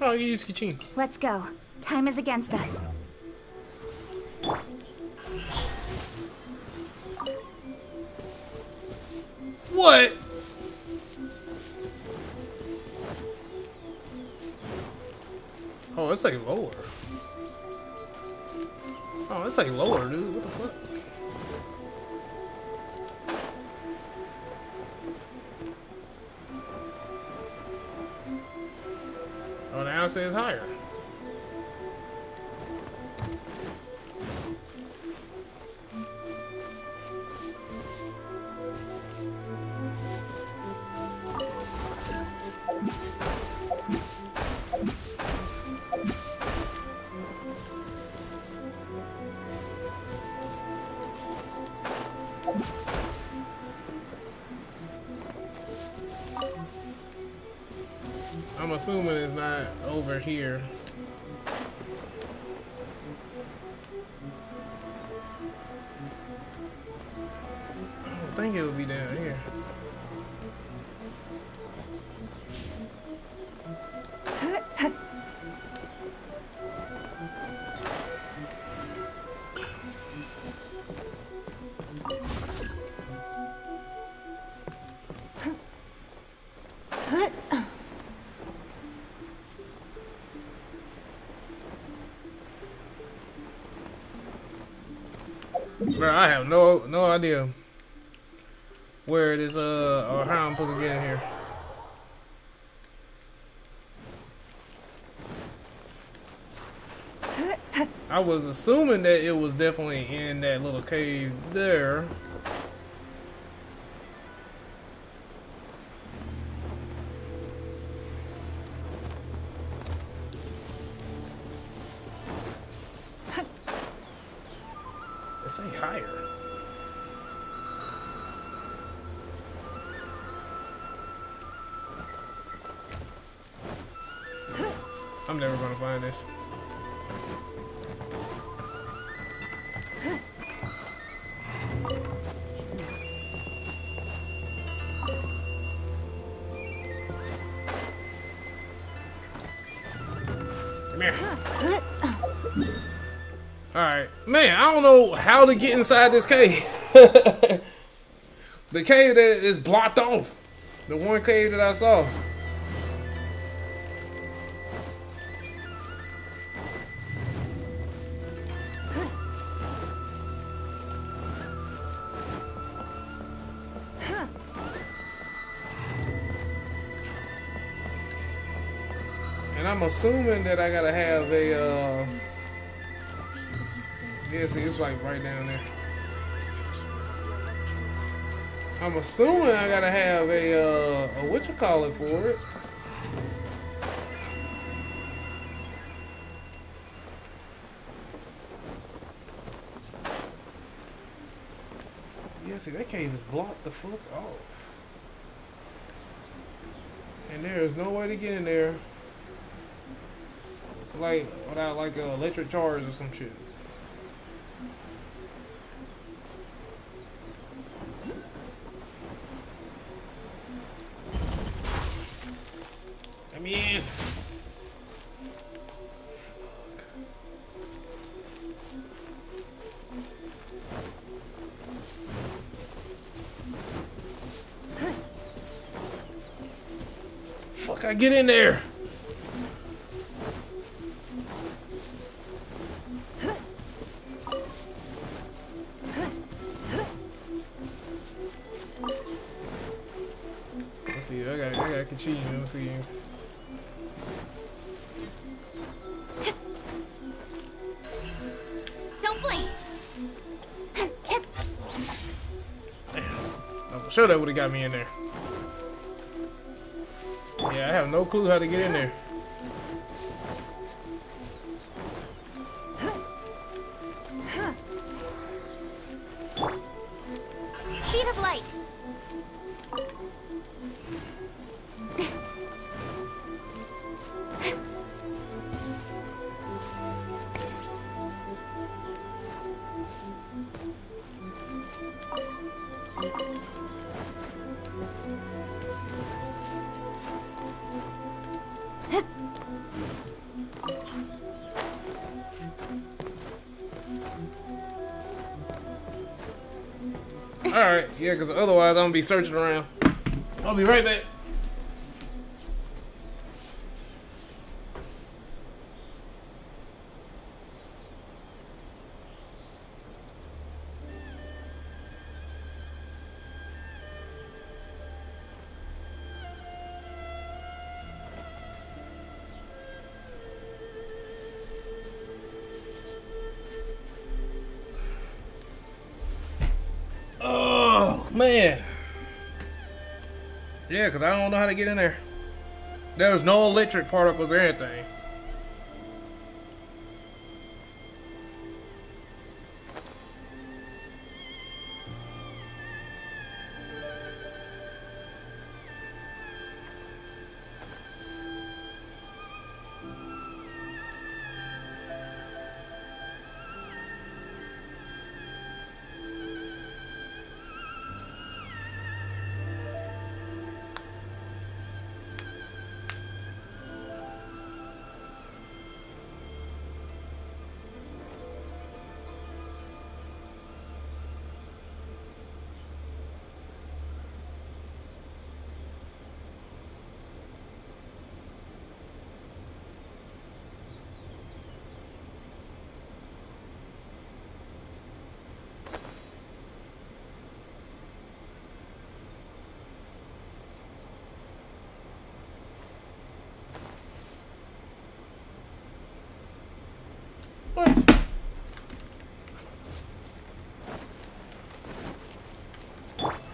Oh, you use Kichin. Let's go. Time is against us. What? Oh, it's like lower. Oh, it's like lower, dude. What the fuck? Oh, now it says higher. I'm assuming it's not over here. I don't think it would be down here. Bro, I have no idea where it is, or how I'm supposed to get in here. I was assuming that it was definitely in that little cave there. Let's say higher. I'm never gonna find this. Come here. Alright. Man, I don't know how to get inside this cave. The cave that is blocked off. The one cave that I saw. And I'm assuming that I gotta have a, yeah, see, it's like right down there. I'm assuming I gotta have a what you call it for it. Yeah, see, that cave is blocked the fuck off. And there is no way to get in there. Like, without like electric charge or some shit. me in. Fuck, I get in there. Let's see, I gotta continue. Let's see. Don't blink. I'm sure that would have got me in there. Yeah, I have no clue how to get in there. Speed of light. Alright, yeah, because otherwise I'm gonna be searching around. I'll be right back. Oh, man. Yeah, because I don't know how to get in there. There's no electric particles or anything. What?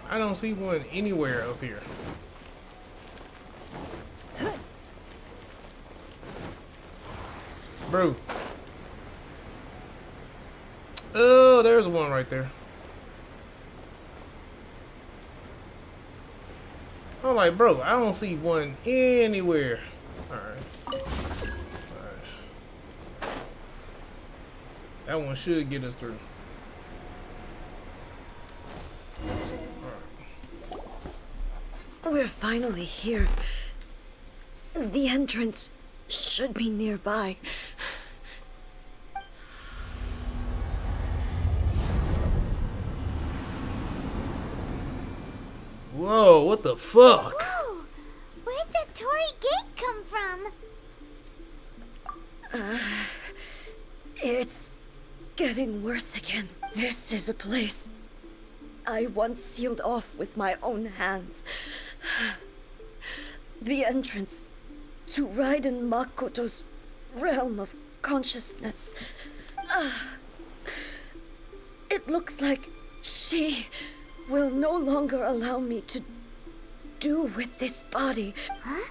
I don't see one anywhere up here. Bro. Oh, there's one right there. I'm like, bro, I don't see one anywhere. Alright. That one should get us through. We're finally here. The entrance should be nearby. Whoa, what the fuck? Whoa! Where'd the Torii Gate come from? It's getting worse again. This is a place I once sealed off with my own hands. The entrance to Raiden Makoto's realm of consciousness. It looks like she will no longer allow me to do with this body. Huh?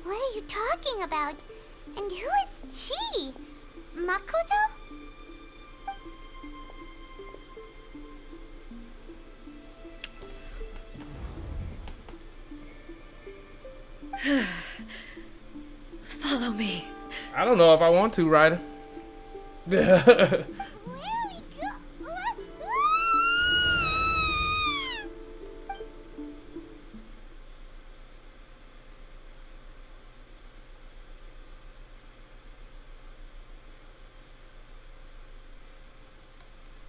What are you talking about? And who is she? Makoto? Follow me. I don't know if I want to, Raiden. Where are we go?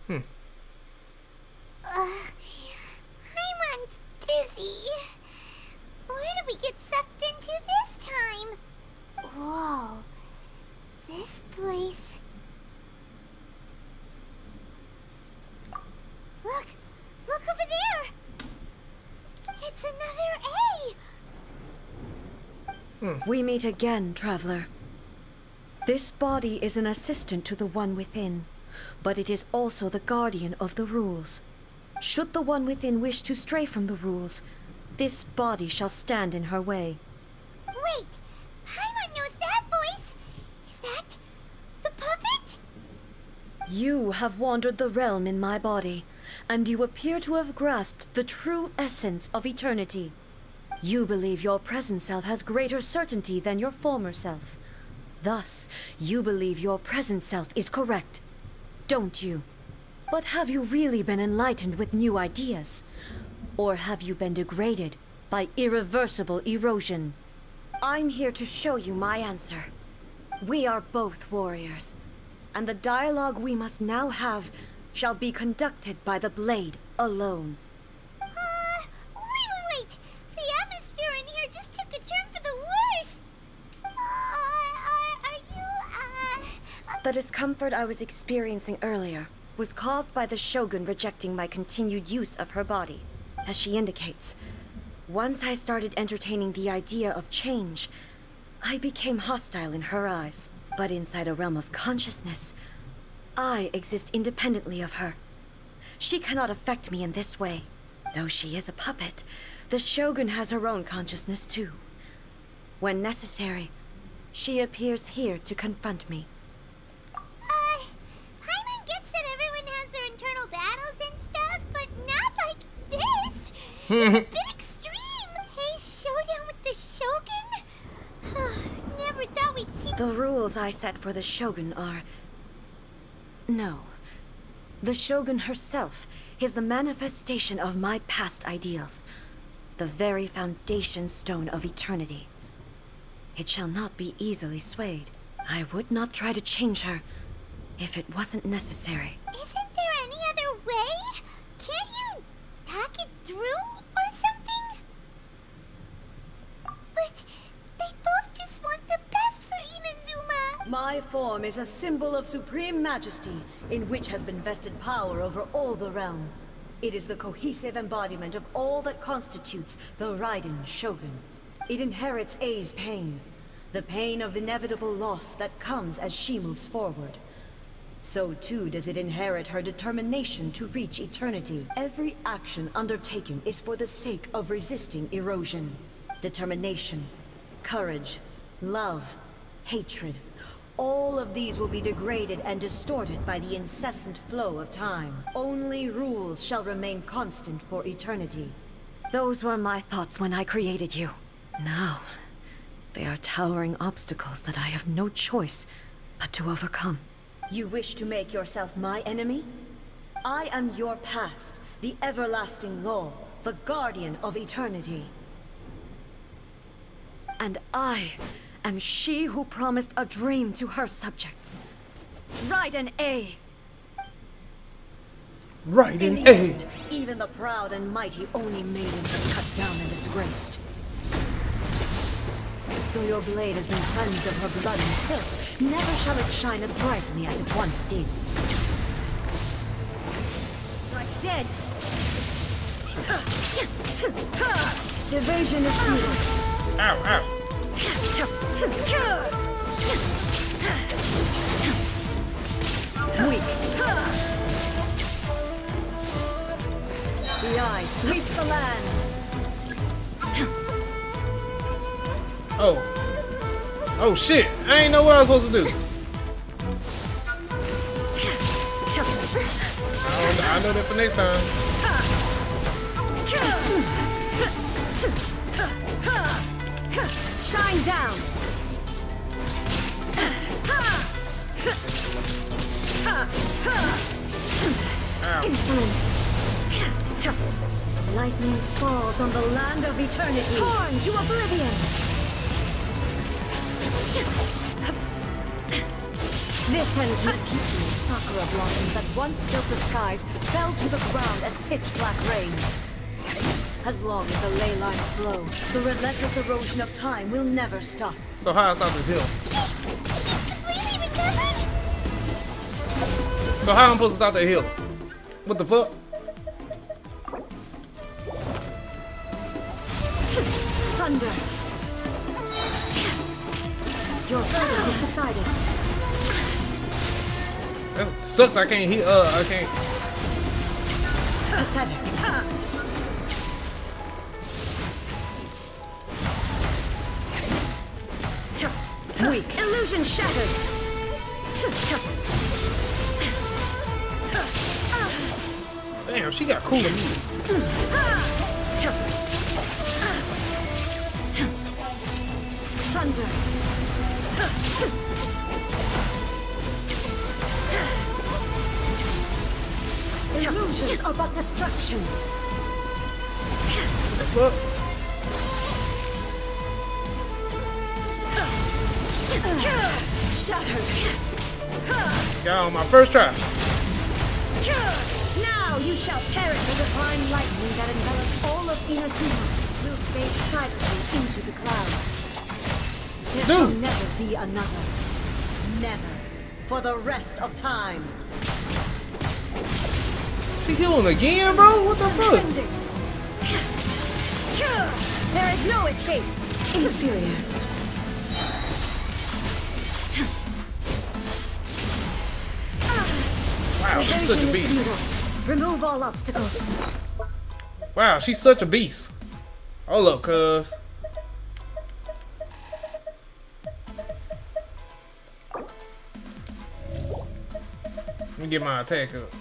I'm dizzy. Where did we get sucked into this time? Whoa. This place... Look! Look over there! It's another A! We meet again, traveler. This body is an assistant to the one within, but it is also the guardian of the rules. Should the one within wish to stray from the rules, this body shall stand in her way. Wait! Paimon knows that voice! Is that... the puppet? You have wandered the realm in my body, and you appear to have grasped the true essence of eternity. You believe your present self has greater certainty than your former self. Thus, you believe your present self is correct, don't you? But have you really been enlightened with new ideas? Or have you been degraded by irreversible erosion? I'm here to show you my answer. We are both warriors, and the dialogue we must now have shall be conducted by the blade alone. Wait! The atmosphere in here just took a turn for the worse! Are you, The discomfort I was experiencing earlier was caused by the Shogun rejecting my continued use of her body. As she indicates, once I started entertaining the idea of change, I became hostile in her eyes. But inside a realm of consciousness, I exist independently of her. She cannot affect me in this way. Though she is a puppet, the Shogun has her own consciousness too. When necessary, she appears here to confront me. Paimon gets that everyone has their internal battles and stuff, but not like this! It's a bit extreme! Hey, showdown with the Shogun? Never thought we'd see... The rules I set for the Shogun are... No. The Shogun herself is the manifestation of my past ideals. The very foundation stone of eternity. It shall not be easily swayed. I would not try to change her if it wasn't necessary. Isn't there any other way? Can't you talk it through or something? But they both just want the best for Inazuma. My form is a symbol of supreme majesty, in which has been vested power over all the realm. It is the cohesive embodiment of all that constitutes the Raiden Shogun. It inherits A's pain, the pain of inevitable loss that comes as she moves forward. So too does it inherit her determination to reach eternity. Every action undertaken is for the sake of resisting erosion. Determination, courage, love, hatred. All of these will be degraded and distorted by the incessant flow of time. Only rules shall remain constant for eternity. Those were my thoughts when I created you. Now, they are towering obstacles that I have no choice but to overcome. You wish to make yourself my enemy? I am your past, the everlasting law, the guardian of eternity. And I am she who promised a dream to her subjects. Raiden A. Raiden A. Even the proud and mighty Oni Maiden has cut down and disgraced. Though your blade has been cleansed of her blood and filth, never shall it shine as brightly as it once did. Like dead. Evasion is futile. Ow, ow. Weak. The eye sweeps the lands. Oh shit! I ain't know what I was supposed to do. I know that for next time. Shine down. Ow. Insolent. Lightning falls on the land of eternity. Torn to oblivion. This ends with Kitsune sakura blossoms that once filled the skies fell to the ground as pitch black rain. As long as the ley lines flow, the relentless erosion of time will never stop. So how I stop this hill? She's completely recovered? So how I'm supposed to stop that hill? What the fuck? Thunder. Your verdict is decided. That sucks. I can't heal. I can't. Pathetic. Weak. Illusion shattered. Damn, she got cool music. Thunder. Illusions are but distractions. The fuck? Shattered. Got on my first try. Now you shall perish. The divine lightning that envelops all of Inazuma will fade silently into the clouds. There shall never be another. Never. For the rest of time. She healing again, bro? What the fuck? There is no escape. Inferior. Wow, she's such a beast. Remove all obstacles. Wow, she's such a beast. Hold up, cuz. Let me get my attack up.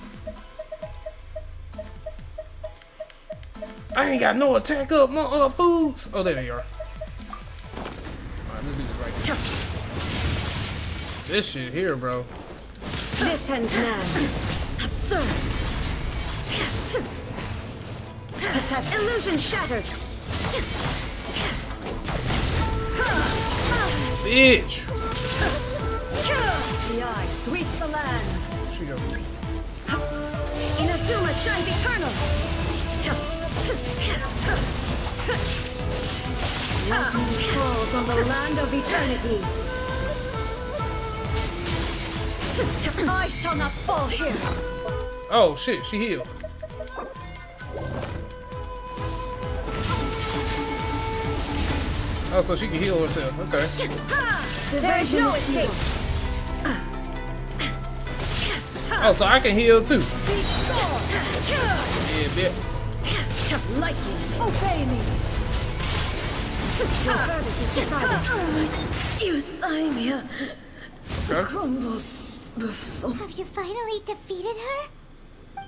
I ain't got no attack up, my fools. Oh, there they are. Alright, let's do this right here. This shit here, bro. This ends now. Absurd. Illusion shattered. Bitch. The eye sweeps the lands. She go. Inazuma shines eternal. Lightning falls on the land of eternity. I shall not fall here. Oh shit, she healed. Oh, so she can heal herself. Okay. There is no escape. Oh, so I can heal too. Yeah, bitch. Lightning, obey me. Your verdict is decided. Euthymia crumbles before. Have you finally defeated her?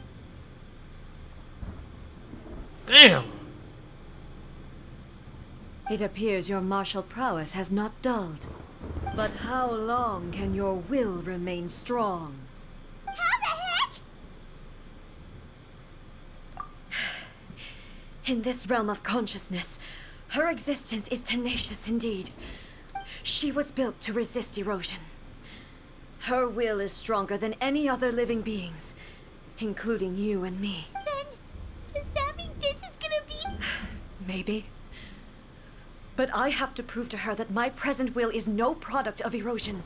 Damn. It appears your martial prowess has not dulled. But how long can your will remain strong? How the heck? In this realm of consciousness, her existence is tenacious indeed. She was built to resist erosion. Her will is stronger than any other living beings, including you and me. Then, does that mean this is gonna be... Maybe. But I have to prove to her that my present will is no product of erosion.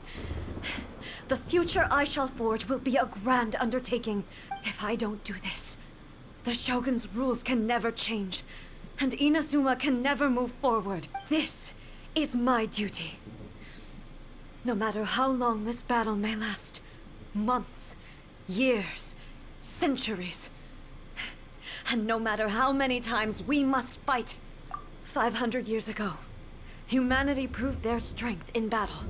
The future I shall forge will be a grand undertaking. If I don't do this, the Shogun's rules can never change, and Inazuma can never move forward. This is my duty. No matter how long this battle may last, months, years, centuries, and no matter how many times we must fight. 500 years ago, humanity proved their strength in battle.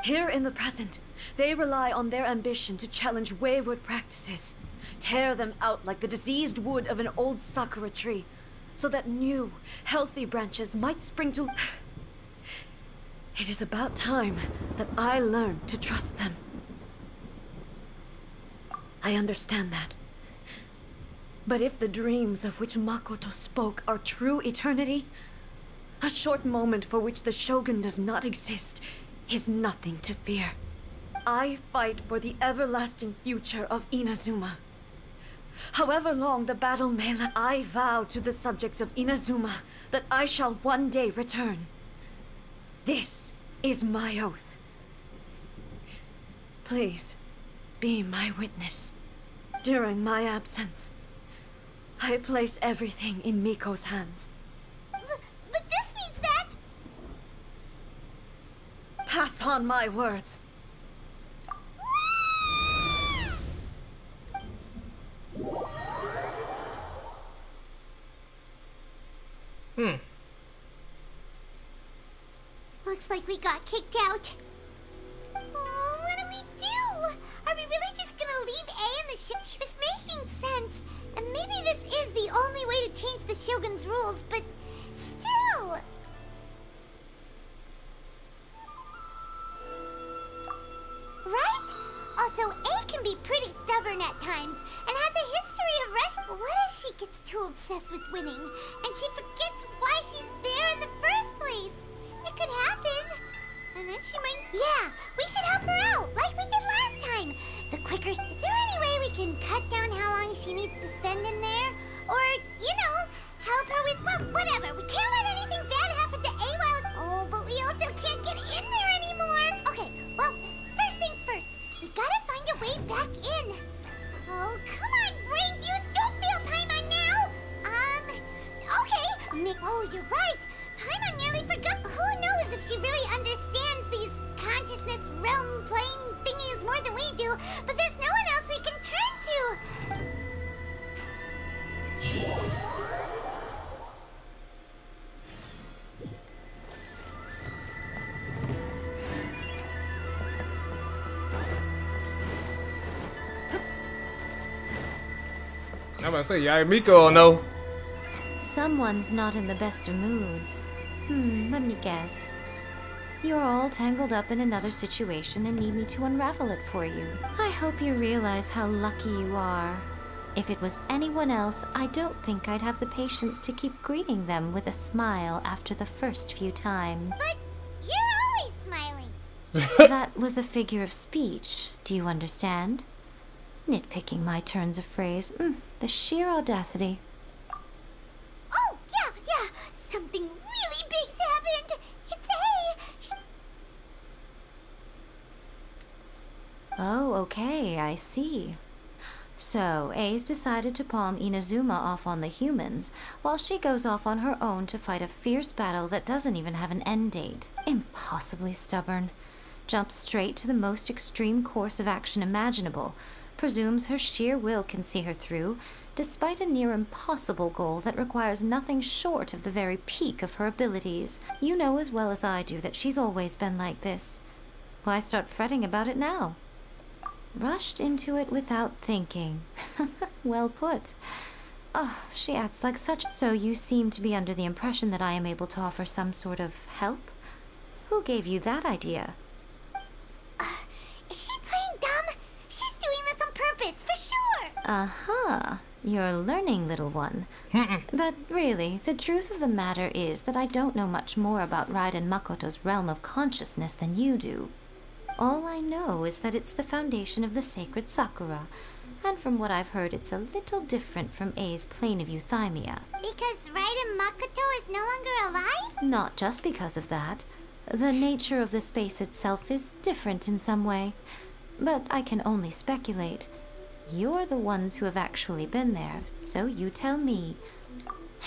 Here in the present, they rely on their ambition to challenge wayward practices, tear them out like the diseased wood of an old sakura tree, so that new, healthy branches might spring to... It is about time that I learn to trust them. I understand that. But if the dreams of which Makoto spoke are true eternity, a short moment for which the Shogun does not exist is nothing to fear. I fight for the everlasting future of Inazuma. However long the battle may last, I vow to the subjects of Inazuma that I shall one day return. This is my oath. Please, be my witness. During my absence, I place everything in Miko's hands. But this means that... Pass on my words. Looks like we got kicked out. Oh, what do we do? Are we really just gonna leave A in the ship? She was making sense. And maybe this is the only way to change the Shogun's rules, but still... Right? Also, A can be pretty stubborn at times, and has a history of What if she gets too obsessed with winning, and she forgets why she's there in the first place? It could happen. And then she might... Yeah, we should help her out, like we did last time. The quicker... Is there any way we can cut down how long she needs to spend in there? Or, you know, help her with... Well, whatever. We can't let anything bad happen to A while... Oh, but we also can't get in there anymore. Okay, well, first things first. We gotta find a way back in. Oh, come on, brain juice. Don't feel Paimon now. Okay. Oh, you're right. Paimon nearly forgot. Who knows if she really understands these consciousness realm playing thingies more than we do, but there's no one else we can turn to. I'm about to say, yeah, Miko will know. Someone's not in the best of moods. Let me guess. You're all tangled up in another situation and need me to unravel it for you. I hope you realize how lucky you are. If it was anyone else, I don't think I'd have the patience to keep greeting them with a smile after the first few times. But you're always smiling. That was a figure of speech. Do you understand? Nitpicking my turns of phrase. The sheer audacity. Oh, yeah. Something really big's happened. It's A. Oh, okay, I see. So, A's decided to palm Inazuma off on the humans, while she goes off on her own to fight a fierce battle that doesn't even have an end date. Impossibly stubborn. Jumps straight to the most extreme course of action imaginable. Presumes her sheer will can see her through, despite a near impossible goal that requires nothing short of the very peak of her abilities. You know as well as I do that she's always been like this. Why start fretting about it now? Rushed into it without thinking. Well put. Oh, she acts like such... So you seem to be under the impression that I am able to offer some sort of help? Who gave you that idea? Is she playing dumb? She's doing this on purpose, for sure! Uh-huh. You're learning, little one. But really, the truth of the matter is that I don't know much more about Raiden Makoto's realm of consciousness than you do. All I know is that it's the foundation of the sacred Sakura, and from what I've heard, it's a little different from A's plane of euthymia. Because Raiden Makoto is no longer alive? Not just because of that. The nature of the space itself is different in some way, but I can only speculate. You're the ones who have actually been there, so you tell me.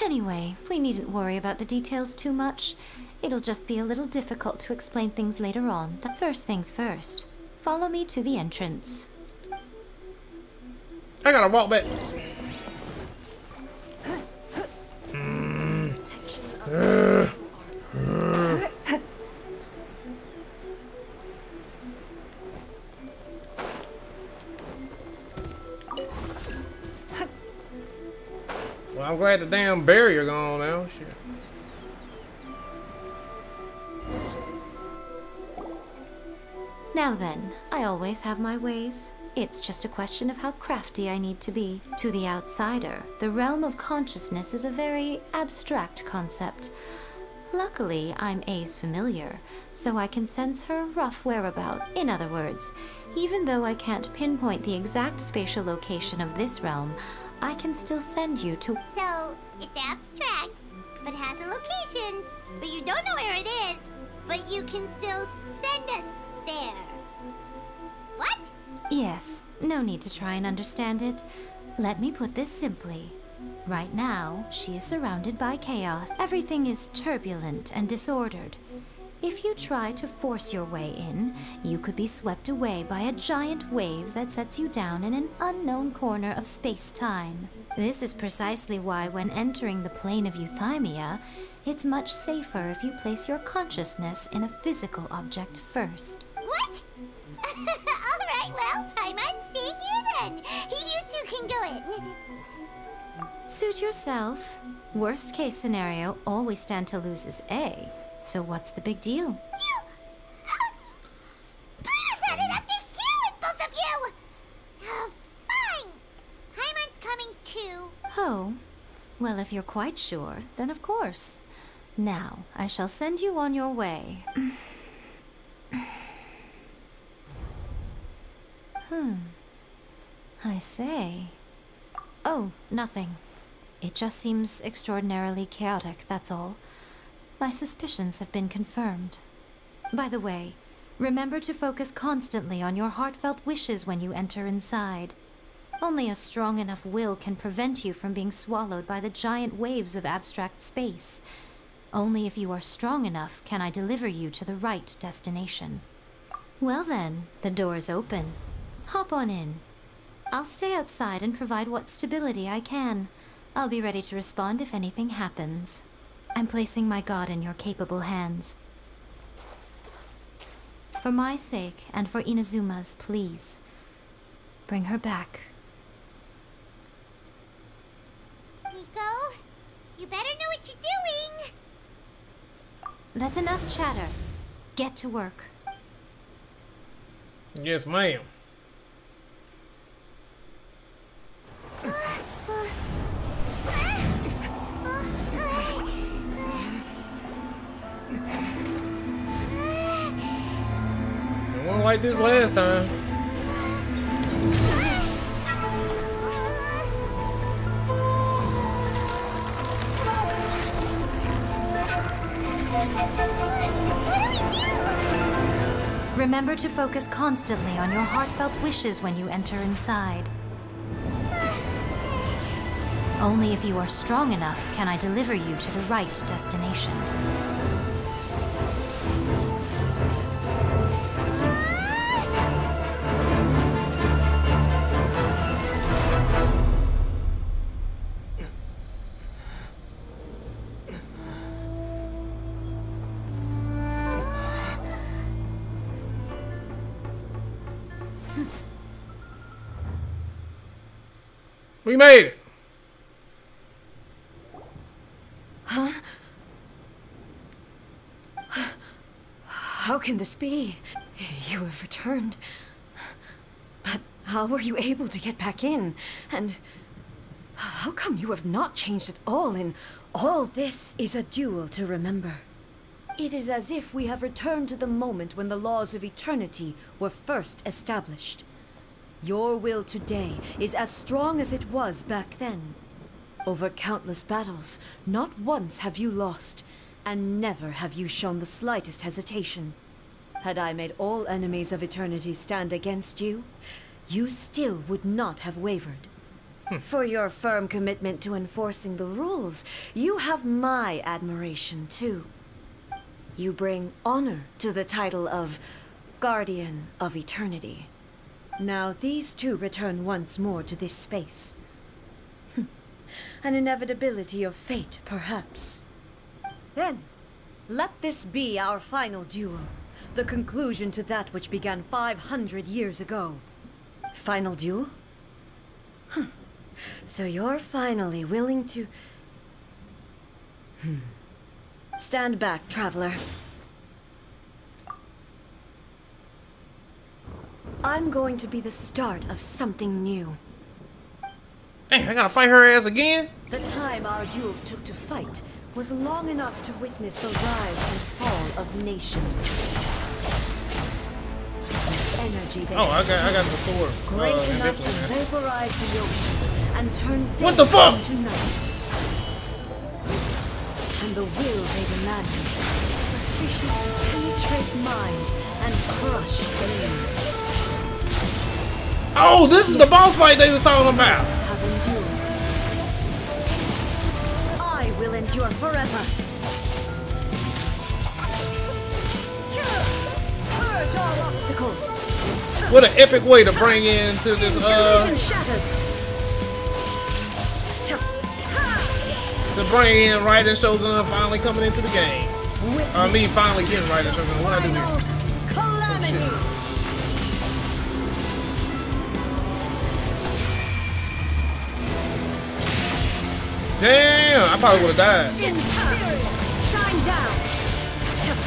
Anyway, we needn't worry about the details too much. It'll just be a little difficult to explain things later on. But first things first. Follow me to the entrance. I gotta walk back. Well, I'm glad the damn barrier gone now. Shit. Now then, I always have my ways. It's just a question of how crafty I need to be. To the outsider, the realm of consciousness is a very abstract concept. Luckily, I'm A's familiar, so I can sense her rough whereabout. In other words, even though I can't pinpoint the exact spatial location of this realm, I can still send you to... So, it's abstract, but has a location. But you don't know where it is, but you can still send us there. What? Yes, no need to try and understand it. Let me put this simply. Right now, she is surrounded by chaos. Everything is turbulent and disordered. If you try to force your way in, you could be swept away by a giant wave that sets you down in an unknown corner of space-time. This is precisely why when entering the plane of euthymia, it's much safer if you place your consciousness in a physical object first. What? Alright, well, Paimon's staying here then. You two can go in. Suit yourself. Worst case scenario, all we stand to lose is A. So what's the big deal? You... Paimon's had it up to here with both of you! Oh, fine. Paimon's coming too. Oh. Well, if you're quite sure, then of course. Now, I shall send you on your way. I say. Oh, nothing. It just seems extraordinarily chaotic, that's all. My suspicions have been confirmed. By the way, remember to focus constantly on your heartfelt wishes when you enter inside. Only a strong enough will can prevent you from being swallowed by the giant waves of abstract space. Only if you are strong enough can I deliver you to the right destination. Well then, the door's open. Hop on in. I'll stay outside and provide what stability I can. I'll be ready to respond if anything happens. I'm placing my god in your capable hands. For my sake, and for Inazuma's, please. Bring her back. Nico, you better know what you're doing! That's enough chatter. Get to work. Yes, ma'am. It wasn't like this last time. Remember to focus constantly on your heartfelt wishes when you enter inside. Only if you are strong enough can I deliver you to the right destination. We made it. Huh? How can this be? You have returned. But how were you able to get back in? And how come you have not changed at all? And all this is a duel to remember. It is as if we have returned to the moment when the laws of eternity were first established. Your will today is as strong as it was back then. Over countless battles, not once have you lost, and never have you shown the slightest hesitation. Had I made all enemies of eternity stand against you, you still would not have wavered. For your firm commitment to enforcing the rules, you have my admiration too. You bring honor to the title of Guardian of Eternity. Now these two return once more to this space. An inevitability of fate, perhaps. Then, let this be our final duel. The conclusion to that which began 500 years ago. Final duel? So you're finally willing to... Stand back, traveler. I'm going to be the start of something new. Hey, I gotta fight her ass again? The time our duels took to fight was long enough to witness the rise and fall of nations. The energy they I got the sword. great enough to indefinitely, man. vaporize the ocean and turn What the fuck? into night. And the will they demanded, sufficient to penetrate minds and crush dreams. Oh, this is the boss fight they was talking about. Have endured. I will endure forever. Purge all obstacles. What an epic way to bring into this Illusion shattered. to bring in Raiden Shogun finally coming into the game. Me finally getting Raiden Shogun. What I do here? Calamity. Damn, I probably would have died. Inferior. Shine down.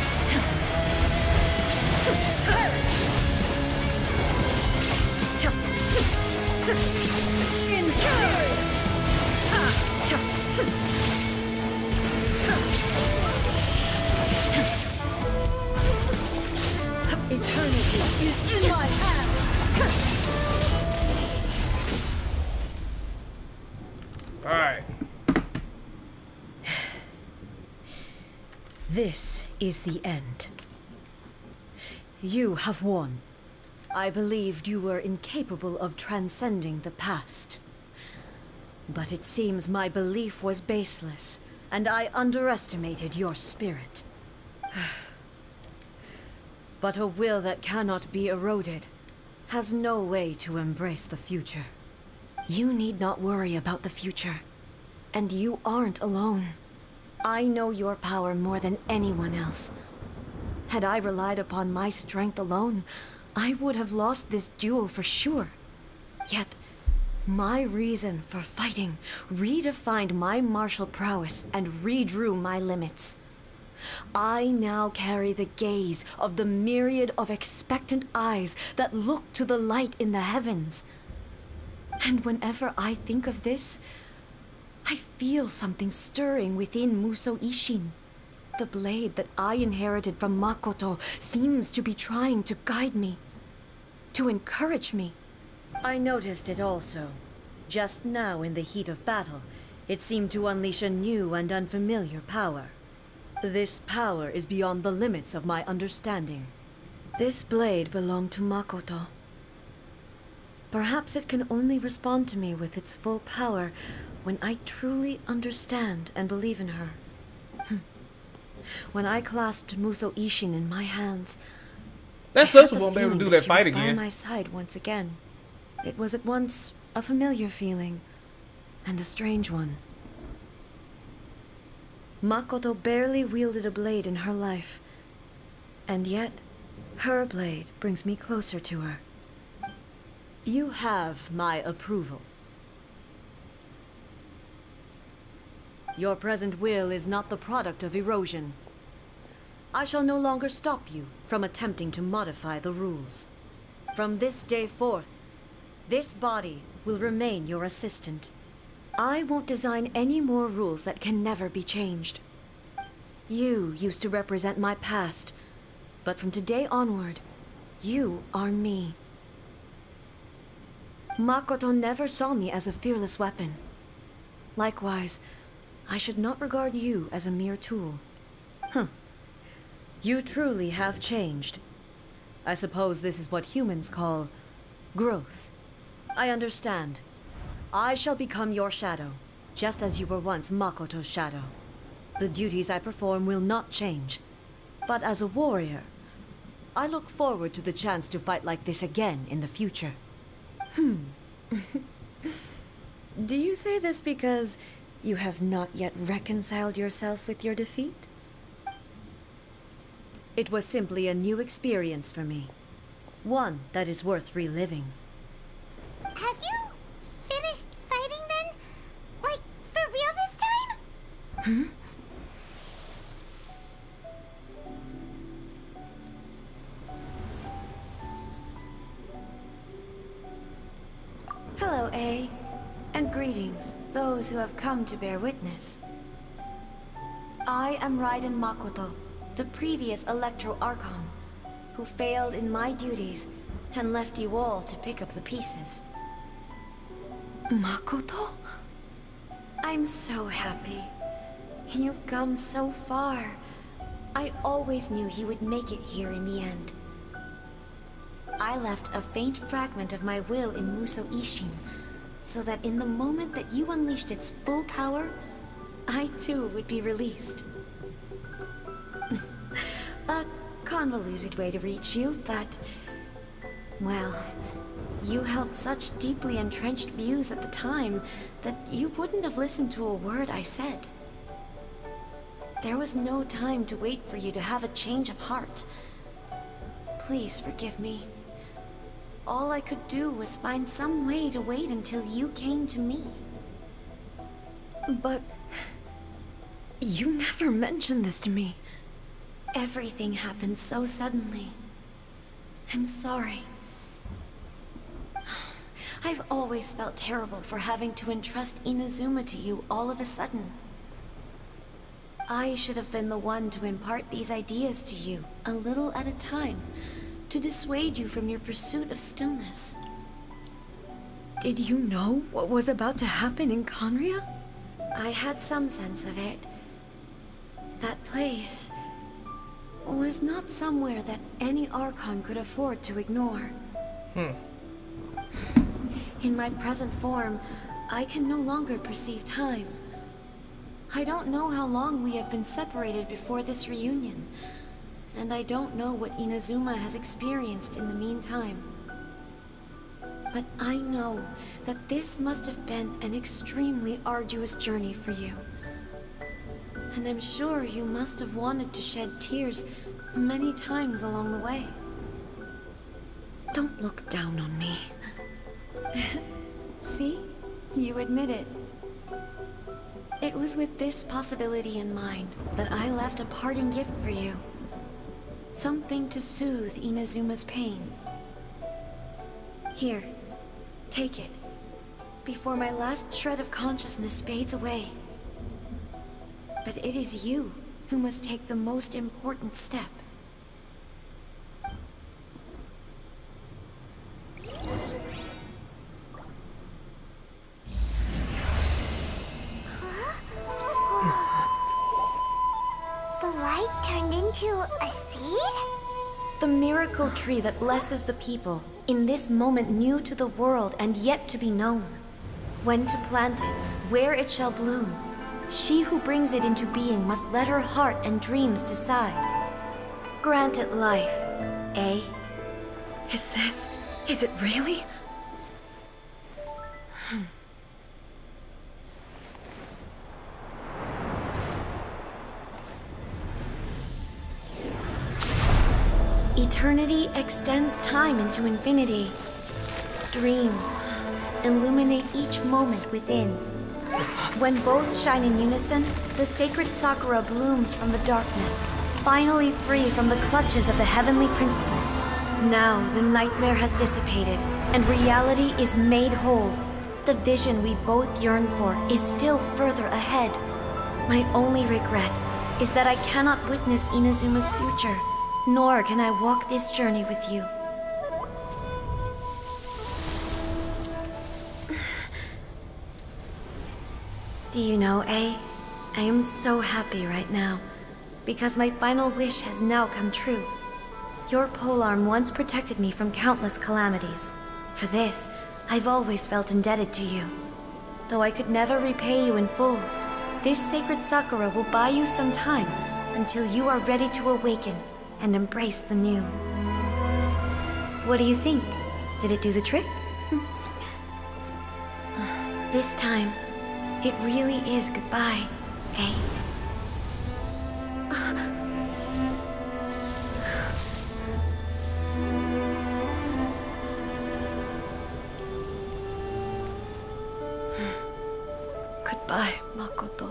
Inferior. Eternity is in my hand. All right. This is the end. You have won. I believed you were incapable of transcending the past. But it seems my belief was baseless, and I underestimated your spirit. But a will that cannot be eroded has no way to embrace the future. You need not worry about the future, and you aren't alone. I know your power more than anyone else. Had I relied upon my strength alone, I would have lost this duel for sure. Yet, my reason for fighting redefined my martial prowess and redrew my limits. I now carry the gaze of the myriad of expectant eyes that look to the light in the heavens. And whenever I think of this, I feel something stirring within Musou Ishin. The blade that I inherited from Makoto seems to be trying to guide me, to encourage me. I noticed it also. Just now in the heat of battle, it seemed to unleash a new and unfamiliar power. This power is beyond the limits of my understanding. This blade belonged to Makoto. Perhaps it can only respond to me with its full power when I truly understand and believe in her. When I clasped Musou Ishin in my hands, That sucks we won't be able to do that fight she was again. by my side once again. It was at once a familiar feeling and a strange one. Makoto barely wielded a blade in her life, and yet her blade brings me closer to her. You have my approval. Your present will is not the product of erosion. I shall no longer stop you from attempting to modify the rules. From this day forth, this body will remain your assistant. I won't design any more rules that can never be changed. You used to represent my past, but from today onward, you are me. Makoto never saw me as a fearless weapon. Likewise, I should not regard you as a mere tool. You truly have changed. I suppose this is what humans call growth. I understand. I shall become your shadow, just as you were once Makoto's shadow. The duties I perform will not change. But as a warrior, I look forward to the chance to fight like this again in the future. Do you say this because you have not yet reconciled yourself with your defeat? It was simply a new experience for me. One that is worth reliving. Have you finished fighting then? Like, for real this time? Hello, A. And greetings, those who have come to bear witness. I am Raiden Makoto, the previous Electro Archon, who failed in my duties and left you all to pick up the pieces. Makoto? I'm so happy. You've come so far. I always knew you would make it here in the end. I left a faint fragment of my will in Muso Ishin, so that in the moment that you unleashed its full power, I too would be released. A convoluted way to reach you, but... well, you held such deeply entrenched views at the time that you wouldn't have listened to a word I said. There was no time to wait for you to have a change of heart. Please forgive me. All I could do was find some way to wait until you came to me. But... you never mentioned this to me. Everything happened so suddenly. I'm sorry. I've always felt terrible for having to entrust Inazuma to you all of a sudden. I should have been the one to impart these ideas to you, a little at a time, to dissuade you from your pursuit of stillness. Did you know what was about to happen in Conria? I had some sense of it. That place was not somewhere that any Archon could afford to ignore. In my present form, I can no longer perceive time. I don't know how long we have been separated before this reunion, and I don't know what Inazuma has experienced in the meantime. But I know that this must have been an extremely arduous journey for you. And I'm sure you must have wanted to shed tears many times along the way. Don't look down on me. See? You admit it. It was with this possibility in mind that I left a parting gift for you. Something to soothe Inazuma's pain. Here, take it, before my last shred of consciousness fades away. But it is you who must take the most important step. The light turned into a seed? The miracle tree that blesses the people, in this moment new to the world and yet to be known. When to plant it, where it shall bloom. She who brings it into being must let her heart and dreams decide. Grant it life, eh? Is it really? Eternity extends time into infinity. Dreams illuminate each moment within. When both shine in unison, the sacred Sakura blooms from the darkness, finally free from the clutches of the heavenly principles. Now the nightmare has dissipated, and reality is made whole. The vision we both yearn for is still further ahead. My only regret is that I cannot witness Inazuma's future, nor can I walk this journey with you. Do you know, I am so happy right now, because my final wish has now come true. Your polearm once protected me from countless calamities. For this, I've always felt indebted to you. Though I could never repay you in full, this sacred Sakura will buy you some time until you are ready to awaken and embrace the new. What do you think? Did it do the trick? This time, it really is goodbye, eh? Goodbye, Makoto.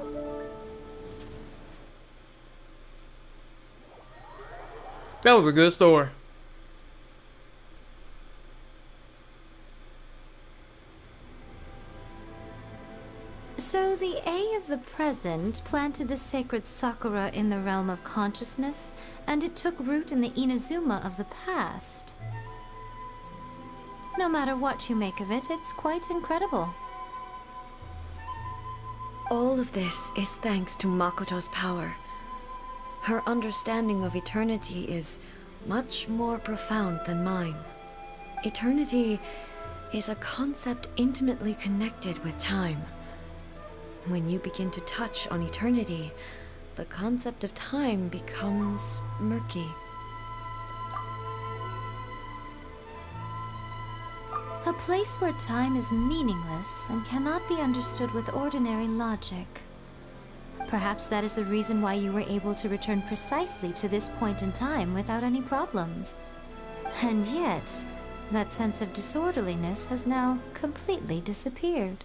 That was a good story. So the A of the present planted the sacred Sakura in the realm of consciousness, and it took root in the Inazuma of the past. No matter what you make of it, it's quite incredible. All of this is thanks to Makoto's power. Her understanding of eternity is much more profound than mine. Eternity is a concept intimately connected with time. When you begin to touch on eternity, the concept of time becomes murky. A place where time is meaningless and cannot be understood with ordinary logic. Perhaps that is the reason why you were able to return precisely to this point in time without any problems. And yet, that sense of disorderliness has now completely disappeared.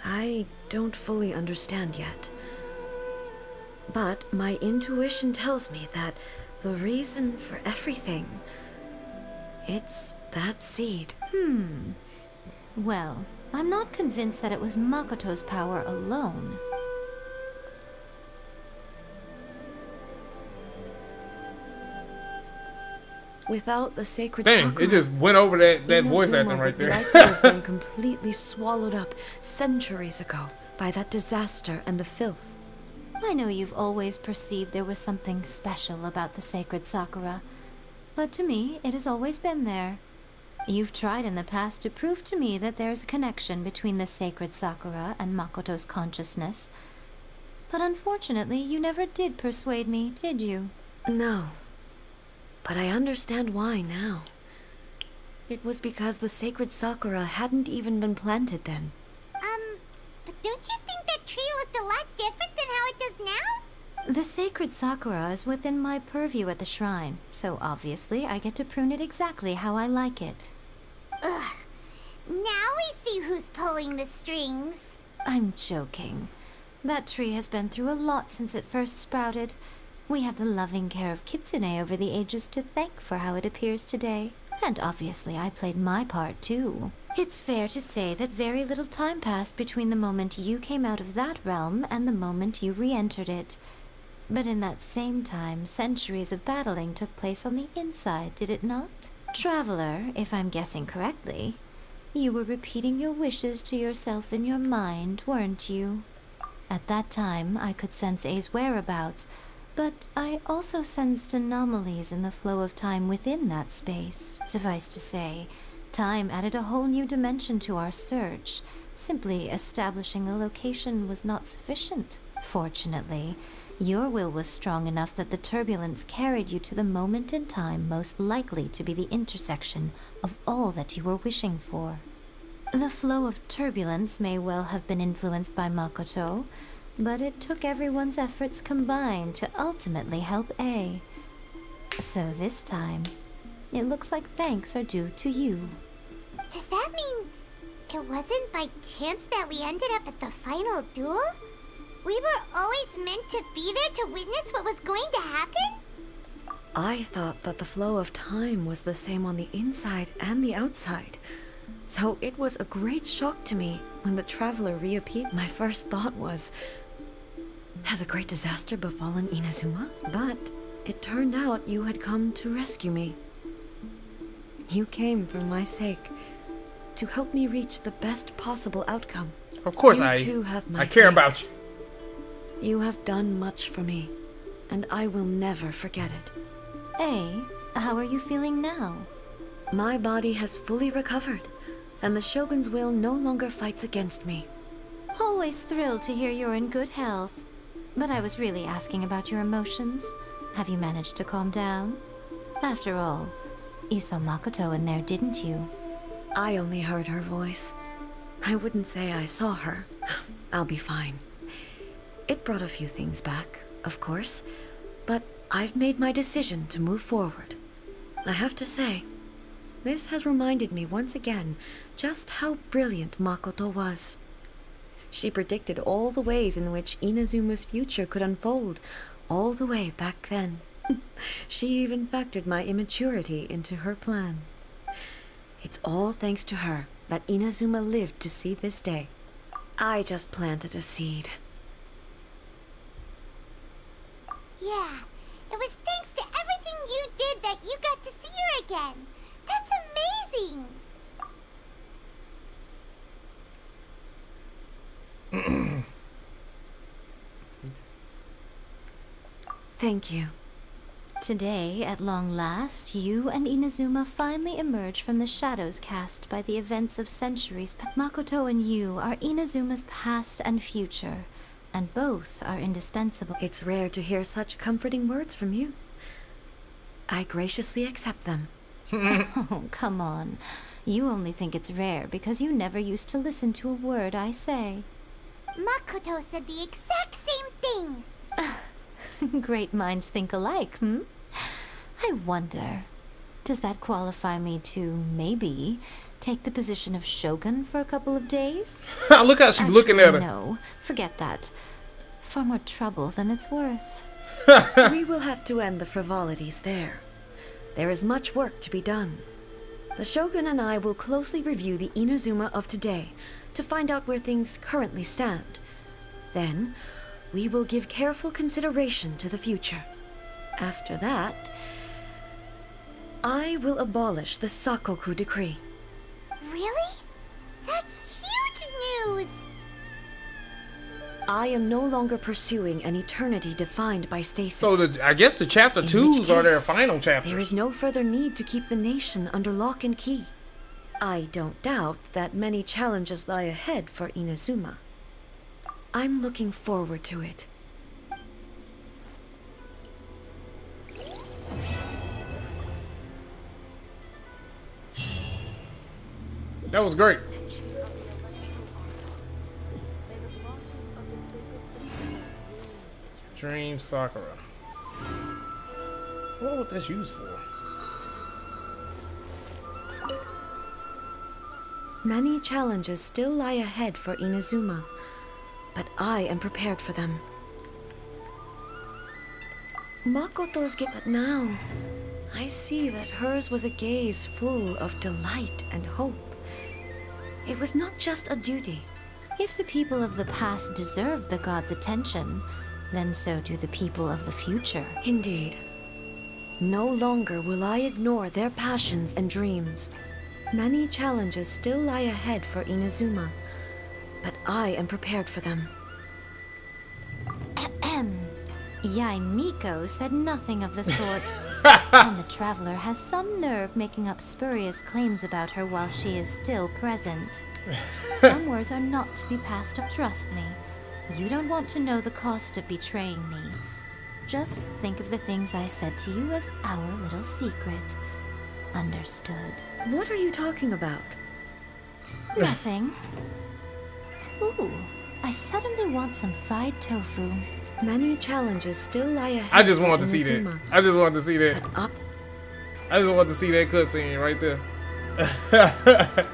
I don't fully understand yet. But my intuition tells me that the reason for everything, it's that seed. Well, I'm not convinced that it was Makoto's power alone. Without the sacred Dang, Sakura, it just went over that voice Inazuma acting right would there. likely have been completely swallowed up centuries ago by that disaster and the filth. I know you've always perceived there was something special about the sacred Sakura, but to me, it has always been there. You've tried in the past to prove to me that there's a connection between the sacred Sakura and Makoto's consciousness, but unfortunately, you never did persuade me, did you? No. But I understand why now. It was because the sacred Sakura hadn't even been planted then. But don't you think that tree looked a lot different than how it does now? The sacred Sakura is within my purview at the shrine, so obviously I get to prune it exactly how I like it. Ugh. Now we see who's pulling the strings. I'm joking. That tree has been through a lot since it first sprouted. We have the loving care of Kitsune over the ages to thank for how it appears today. And obviously I played my part too. It's fair to say that very little time passed between the moment you came out of that realm and the moment you re-entered it. But in that same time, centuries of battling took place on the inside, did it not? Traveler, if I'm guessing correctly, you were repeating your wishes to yourself in your mind, weren't you? At that time, I could sense A's whereabouts, but I also sensed anomalies in the flow of time within that space. Suffice to say, time added a whole new dimension to our search. Simply establishing a location was not sufficient. Fortunately, your will was strong enough that the turbulence carried you to the moment in time most likely to be the intersection of all that you were wishing for. The flow of turbulence may well have been influenced by Makoto, but it took everyone's efforts combined to ultimately help A. So this time, it looks like thanks are due to you. Does that mean it wasn't by chance that we ended up at the final duel? We were always meant to be there to witness what was going to happen? I thought that the flow of time was the same on the inside and the outside. So it was a great shock to me when the traveler reappeared. My first thought was, has a great disaster befallen Inazuma? But it turned out you had come to rescue me. You came for my sake, to help me reach the best possible outcome. Of course, You I too have my care thanks. about you. You have done much for me, and I will never forget it. A, how are you feeling now? My body has fully recovered, and the Shogun's will no longer fights against me. Always thrilled to hear you're in good health. But I was really asking about your emotions. Have you managed to calm down? After all, you saw Makoto in there, didn't you? I only heard her voice. I wouldn't say I saw her. I'll be fine. It brought a few things back, of course, but I've made my decision to move forward. I have to say, this has reminded me once again just how brilliant Makoto was. She predicted all the ways in which Inazuma's future could unfold, all the way back then. She even factored my immaturity into her plan. It's all thanks to her that Inazuma lived to see this day. I just planted a seed. Yeah, it was thanks to everything you did that you got to see her again. That's amazing. Thank you. Today, at long last, you and Inazuma finally emerge from the shadows cast by the events of centuries past. Makoto and you are Inazuma's past and future, and both are indispensable. It's rare to hear such comforting words from you. I graciously accept them. Oh, come on. You only think it's rare because you never used to listen to a word I say. Makoto said the exact same thing. Great minds think alike, hmm? I wonder, does that qualify me to, maybe, take the position of Shogun for a couple of days? Look how she's looking at her. No, forget that. Far more trouble than it's worth. We will have to end the frivolities there. There is much work to be done. The Shogun and I will closely review the Inazuma of today to find out where things currently stand. Then, we will give careful consideration to the future. After that, I will abolish the Sakoku decree. Really? That's huge news! I am no longer pursuing an eternity defined by stasis. So I guess the chapter 2s are their final chapters. There is no further need to keep the nation under lock and key. I don't doubt that many challenges lie ahead for Inazuma. I'm looking forward to it. That was great. Dream Sakura. What was this used for? Many challenges still lie ahead for Inazuma, but I am prepared for them. Makoto's gift, but now I see that hers was a gaze full of delight and hope. It was not just a duty. If the people of the past deserve the god's attention, then so do the people of the future. Indeed. No longer will I ignore their passions and dreams. Many challenges still lie ahead for Inazuma, but I am prepared for them. Yai Miko said nothing of the sort. And the traveler has some nerve making up spurious claims about her while she is still present. Some words are not to be passed up. Trust me, you don't want to know the cost of betraying me. Just think of the things I said to you as our little secret. Understood. What are you talking about? Nothing. Ooh, I suddenly want some fried tofu. Many challenges still lie ahead. I just wanted to see that. I just wanted to see that. I just wanted to see that cutscene right there. That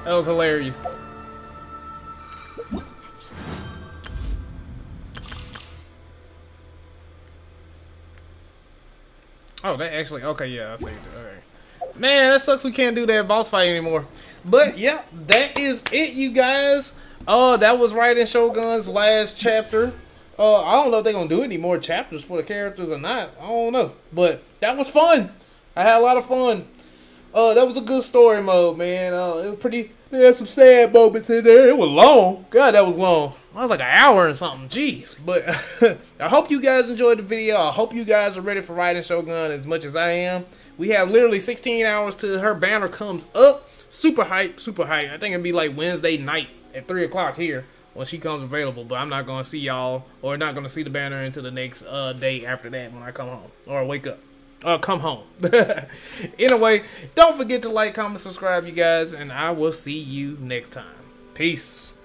was hilarious. Oh, that actually, okay, yeah, I saved it. Okay. Man, that sucks we can't do that boss fight anymore. But yeah, that is it, you guys. That was Raiden Shogun's last chapter. I don't know if they're gonna do any more chapters for the characters or not. I don't know. But that was fun. I had a lot of fun. That was a good story mode, man. It was pretty. They had some sad moments in there. It was long. God, that was long. That was like an hour or something. Jeez. But I hope you guys enjoyed the video. I hope you guys are ready for Raiden Shogun as much as I am. We have literally 16 hours till her banner comes up. Super hype. Super hype. I think it'll be like Wednesday night at 3 o'clock here when she comes available. But I'm not going to see y'all or not going to see the banner until the next day after that when I come home or wake up. Come home. Anyway, don't forget to like, comment, subscribe, you guys, and I will see you next time. Peace.